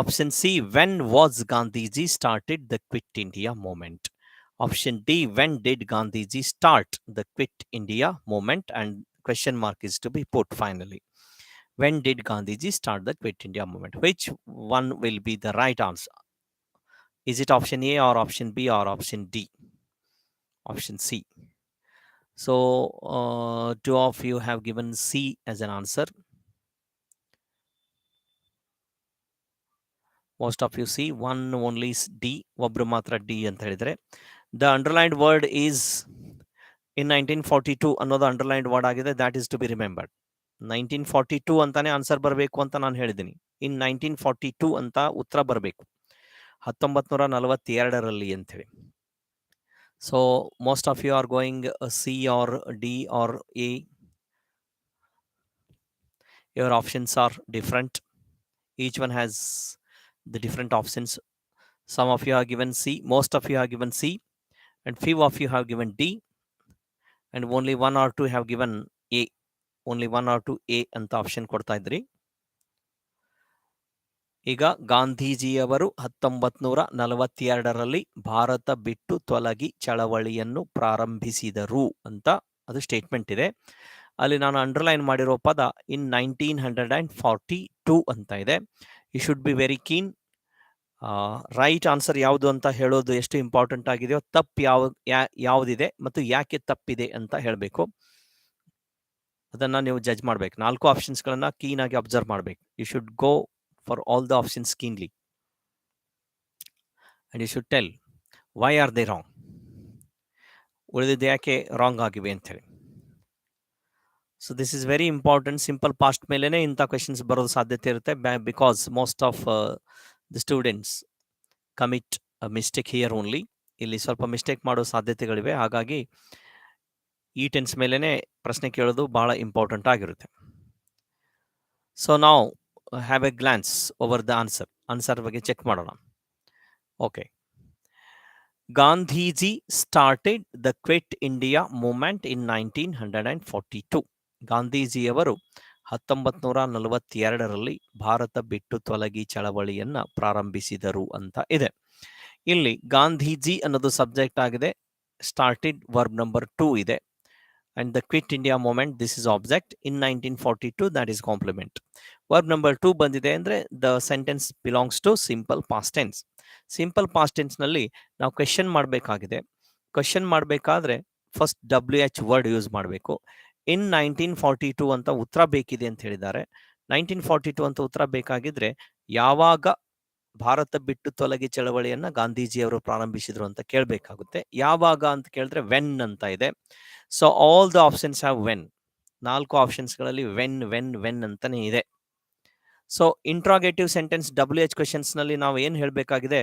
Option C: when was Gandhiji started the Quit India movement? Option D: when did Gandhiji start the Quit India movement? And question mark is to be put finally. When did Gandhiji start the Quit India movement? Which one will be the right answer? Is it option A or option B or option D? Option C. So, two of you have given C as an answer. Most of you see, one only is D. ಒಬ್ರು ಮಾತ್ರ D ಅಂತ ಹೇಳಿದ್ರೆ. The underlined word is in 1942 ಅನ್ನೋದು underlined word ಆಗಿದೆ. that is to be remembered. 1942 ಅಂತಾನೆ answer ಬರಬೇಕು ಅಂತ ನಾನು ಹೇಳಿದ್ದೀನಿ. in 1942 ಅಂತ ಉತ್ತರ ಬರಬೇಕು, 1942ರಲ್ಲಿ ಅಂತೇಳಿ. So most of you are going C or D or A. Your options are different. Each one has the different options. Some of you have given C, most of you have given C, and few of you have given D, and only one or two have given A. Only one or two A ಅಂತ option ಕೊಡ್ತಾ ಇದ್ರಿ. ಈಗ ಗಾಂಧೀಜಿಯವರು 1942ರಲ್ಲಿ ಭಾರತ ಬಿಟ್ಟು ತೊಲಗಿ ಚಳವಳಿಯನ್ನು ಪ್ರಾರಂಭಿಸಿದರು ಅಂತ ಅದು ಸ್ಟೇಟ್ಮೆಂಟ್ ಇದೆ. ಅಲ್ಲಿ ನಾನು ಅಂಡರ್ಲೈನ್ ಮಾಡಿರೋ ಪದ in 1942 ಅಂತ ಇದೆ. You should be very keen. Right answer ಯಾವುದು ಅಂತ ಹೇಳೋದು ಎಷ್ಟು ಇಂಪಾರ್ಟೆಂಟ್ ಆಗಿದೆಯೋ, ತಪ್ಪು ಯಾವುದಿದೆ ಮತ್ತು ಯಾಕೆ ತಪ್ಪಿದೆ ಅಂತ ಹೇಳಬೇಕು. ಅದನ್ನ ನೀವು ಜಡ್ಜ್ ಮಾಡಬೇಕು. 4 ಆಪ್ಷನ್ಸ್ಗಳನ್ನ ಕೀನ್ ಆಗಿ ಅಬ್ಸರ್ವ್ ಮಾಡಬೇಕು. You should go for all the options keenly and you should tell why are they wrong, ಉಳಿದಿದ್ದು ಯಾಕೆ ರಾಂಗ್ ಆಗಿವೆ ಅಂತ ಹೇಳಿ. So this is very important. Simple past ಮೇಲೇನೆ ಇಂಥ ಕ್ವೆಶನ್ಸ್ ಬರೋದು ಸಾಧ್ಯತೆ ಇರುತ್ತೆ, because most of the students commit mistake here only. ಇಲ್ಲಿ ಸ್ವಲ್ಪ ಮಿಸ್ಟೇಕ್ ಮಾಡೋ ಸಾಧ್ಯತೆಗಳಿವೆ. ಹಾಗಾಗಿ ಈ ಟೆನ್ಸ್ ಮೇಲೇನೆ ಪ್ರಶ್ನೆ ಕೇಳೋದು ಬಹಳ ಇಂಪಾರ್ಟೆಂಟ್ ಆಗಿರುತ್ತೆ. ಸೊ ನಾವು have a glance over the answer ಬಗ್ಗೆ ಚೆಕ್ ಮಾಡೋಣ. Okay, Gandhiji started the quit India movement in 1942. ಗಾಂಧೀಜಿಯವರು 1942ರಲ್ಲಿ ಭಾರತ ಬಿಟ್ಟು ತೊಲಗಿ ಚಳವಳಿಯನ್ನ ಪ್ರಾರಂಭಿಸಿದರು ಅಂತ ಇದೆ. ಇಲ್ಲಿ ಗಾಂಧೀಜಿ ಅನ್ನೋದು ಸಬ್ಜೆಕ್ಟ್ ಆಗಿದೆ, ಸ್ಟಾರ್ಟೆಡ್ ವರ್ಬ್ ನಂಬರ್ 2 ಇದೆ, and the quit India movement, this is object. In 1942, that is complement. Verb number 2 ಬಂದಿದೆ ಅಂದ್ರೆ the sentence belongs to simple past tense. Simple past tense ನಲ್ಲಿ ನಾವು ಕ್ವೆಶ್ಚನ್ ಮಾಡಬೇಕಾಗಿದೆ. ಕ್ವೆಶ್ಚನ್ ಮಾಡಬೇಕಾದ್ರೆ ಫಸ್ಟ್ WH ವರ್ಡ್ ಯೂಸ್ ಮಾಡಬೇಕು. in 1942 ಅಂತ ಉತ್ತರ ಬೇಕಿದೆ ಅಂತ ಹೇಳಿದ್ದಾರೆ. 1942 ಅಂತ ಉತ್ತರ ಬೇಕಾಗಿದ್ರೆ ಯಾವಾಗ ಭಾರತ ಬಿಟ್ಟು ತೊಲಗಿ ಚಳವಳಿಯನ್ನ ಗಾಂಧೀಜಿಯವರು ಪ್ರಾರಂಭಿಸಿದ್ರು ಅಂತ ಕೇಳಬೇಕಾಗುತ್ತೆ. ಯಾವಾಗ ಅಂತ ಕೇಳಿದ್ರೆ ವೆನ್ ಅಂತ ಇದೆ. So all the options have when. 4 ಆಪ್ಷನ್ಸ್ಗಳಲ್ಲಿ ವೆನ್ ಅಂತಾನೆ ಇದೆ. So interrogative sentence WH questions ನಲ್ಲಿ ನಾವು ಏನು ಹೇಳಬೇಕಾಗಿದೆ,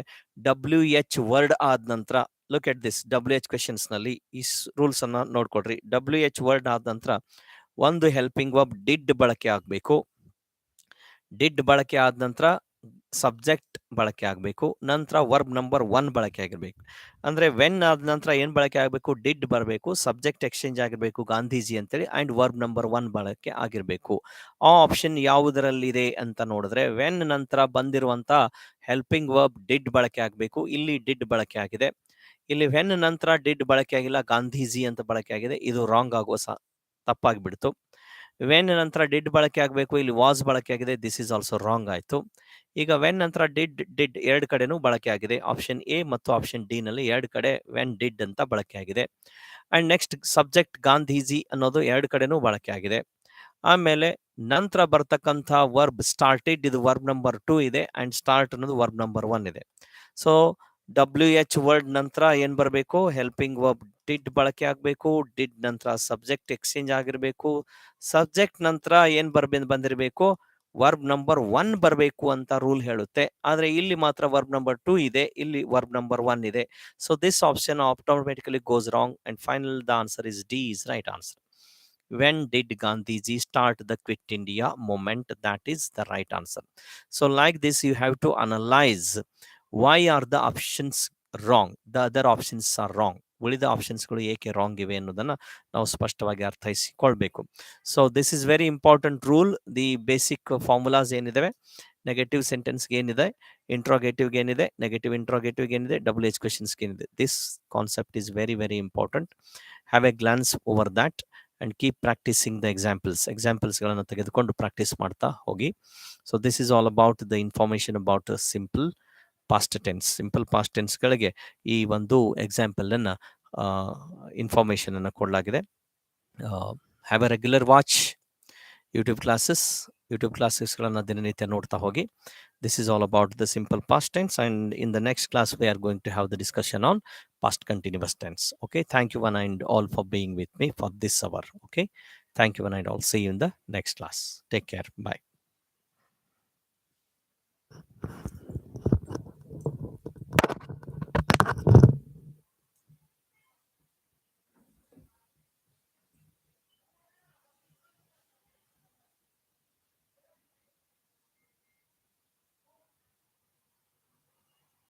WH ವರ್ಡ್ ಆದ ನಂತರ, look at this, WH questions ನಲ್ಲಿ ಈ ರೂಲ್ಸ್ ಅನ್ನ ನೋಡ್ಕೊಡ್ರಿ. WH ವರ್ಡ್ ಆದ ನಂತರ ಒಂದು ಹೆಲ್ಪಿಂಗ್ ವರ್ಬ್ ಡಿಡ್ ಬಳಕೆ ಆಗಬೇಕು. ಡಿಡ್ ಬಳಕೆ ಆದ ನಂತರ ಸಬ್ಜೆಕ್ಟ್ ಬಳಕೆ ಆಗಬೇಕು. ನಂತರ ವರ್ಬ್ ನಂಬರ್ 1 ಬಳಕೆ ಆಗಿರ್ಬೇಕು. ಅಂದ್ರೆ ವೆನ್ ಆದ ನಂತರ ಏನ್ ಬಳಕೆ ಆಗಬೇಕು, ಡಿಡ್ ಬರಬೇಕು, ಸಬ್ಜೆಕ್ಟ್ ಎಕ್ಸ್ಚೇಂಜ್ ಆಗಿರ್ಬೇಕು ಗಾಂಧೀಜಿ ಅಂತೇಳಿ, ಅಂಡ್ ವರ್ಬ್ ನಂಬರ್ 1 ಬಳಕೆ ಆಗಿರ್ಬೇಕು. ಆ ಆಪ್ಷನ್ ಯಾವುದರಲ್ಲಿದೆ ಅಂತ ನೋಡಿದ್ರೆ ವೆನ್ ನಂತರ ಬಂದಿರುವಂತ ಹೆಲ್ಪಿಂಗ್ ವರ್ಬ್ ಡಿಡ್ ಬಳಕೆ ಆಗಬೇಕು. ಇಲ್ಲಿ ಡಿಡ್ ಬಳಕೆ ಆಗಿದೆ. ಇಲ್ಲಿ ವೆನ್ ನಂತರ ಡಿಡ್ ಬಳಕೆ ಆಗಿಲ್ಲ, ಗಾಂಧೀಜಿ ಅಂತ ಬಳಕೆ ಆಗಿದೆ. ಇದು ರಾಂಗ್ ಆಗೋ ತಪ್ಪಾಗಿಬಿಡ್ತು. ವೆನ್ ನಂತರ ಡಿಡ್ ಬಳಕೆ ಆಗಬೇಕು, ಇಲ್ಲಿ ವಾಸ್ ಬಳಕೆ ಆಗಿದೆ. ದಿಸ್ ಇಸ್ ಆಲ್ಸೋ ರಾಂಗ್ ಆಯ್ತು. ಈಗ ವೆನ್ ನಂತರ ಡಿಡ್ ಎರಡು ಕಡೆನೂ ಬಳಕೆ ಆಗಿದೆ. ಆಪ್ಷನ್ ಎ ಮತ್ತು ಆಪ್ಷನ್ ಡಿ ನಲ್ಲಿ ಎರಡು ಕಡೆ ವೆನ್ ಡಿಡ್ ಅಂತ ಬಳಕೆ ಆಗಿದೆ. ಅಂಡ್ ನೆಕ್ಸ್ಟ್ ಸಬ್ಜೆಕ್ಟ್ ಗಾಂಧೀಜಿ ಅನ್ನೋದು ಎರಡು ಕಡೆನೂ ಬಳಕೆ ಆಗಿದೆ. ಆಮೇಲೆ ನಂತರ ಬರ್ತಕ್ಕಂಥ ವರ್ಬ್ ಸ್ಟಾರ್ಟೆಡ್, ಇದು ವರ್ಬ್ ನಂಬರ್ 2 ಇದೆ, ಅಂಡ್ ಸ್ಟಾರ್ಟ್ ಅನ್ನೋದು ವರ್ಬ್ ನಂಬರ್ 1 ಇದೆ. ಸೊ WH ವರ್ಡ್ ನಂತರ ಏನ್ ಬರಬೇಕು, ಹೆಲ್ಪಿಂಗ್ ವರ್ಬ್ ಡಿಡ್ ಬಳಕೆ ಆಗಬೇಕು, ಡಿಡ್ ನಂತರ ಸಬ್ಜೆಕ್ಟ್ ಎಕ್ಸ್ಚೇಂಜ್ ಆಗಿರಬೇಕು, ಸಬ್ಜೆಕ್ಟ್ ನಂತರ ಏನ್ ಬಂದಿರಬೇಕು, ವರ್ಬ್ ನಂಬರ್ 1 ಬರಬೇಕು ಅಂತ ರೂಲ್ ಹೇಳುತ್ತೆ. ಆದ್ರೆ ಇಲ್ಲಿ ಮಾತ್ರ ವರ್ಬ್ ನಂಬರ್ 2 ಇದೆ, ಇಲ್ಲಿ ವರ್ಬ್ ನಂಬರ್ 1 ಇದೆ. So this option automatically goes wrong, and final the answer is D is right answer. When did Gandhiji start the Quit India movement? That is the right answer. So like this, you have to analyze why are the options wrong, the other options are wrong, ಉಳಿದ ಆಪ್ಷನ್ಸ್ಗಳು ಏಕೆ wrong ಇವೆ ಅನ್ನೋದನ್ನ ನಾವು ಸ್ಪಷ್ಟವಾಗಿ ಅರ್ಥೈಸಿಕೊಳ್ಬೇಕು. So this is very important rule. The basic formulas ಏನಿದಾವೆ, negative ಸೆಂಟೆನ್ಸ್ಗೆ ಏನಿದೆ, ಇಂಟ್ರೋಗೇಟಿವ್ಗೆ ಏನಿದೆ, ನೆಗೆಟಿವ್ ಇಂಟ್ರೋಗೇಟಿವ್ಗೆ ಏನಿದೆ, ಡಬಲ್ ಏಜ್ ಕ್ವೆಶನ್ಸ್ಗೆ ಏನಿದೆ, this concept is very very important. Have a glance over that and keep practising the ಎಕ್ಸಾಂಪಲ್ಸ್ಗಳನ್ನು ತೆಗೆದುಕೊಂಡು ಪ್ರಾಕ್ಟೀಸ್ ಮಾಡ್ತಾ ಹೋಗಿ. So this is all about the information about simple past ಟೆನ್ಸ್ಗಳಿಗೆ ಈ ಒಂದು ಎಕ್ಸಾಂಪಲ್ ಅನ್ನ ಇನ್ಫಾರ್ಮೇಶನ್ ಅನ್ನು ಕೊಡಲಾಗಿದೆ. Have a regular watch YouTube ಕ್ಲಾಸಸ್ಗಳನ್ನು ದಿನನಿತ್ಯ ನೋಡ್ತಾ ಹೋಗಿ. This is all about the simple past tense, and in the next class we are going to have the discussion on past continuous tense. Okay, thank you one and all for being with me for this hour. Okay, thank you one and all. See you in the next class. Take care. Bye.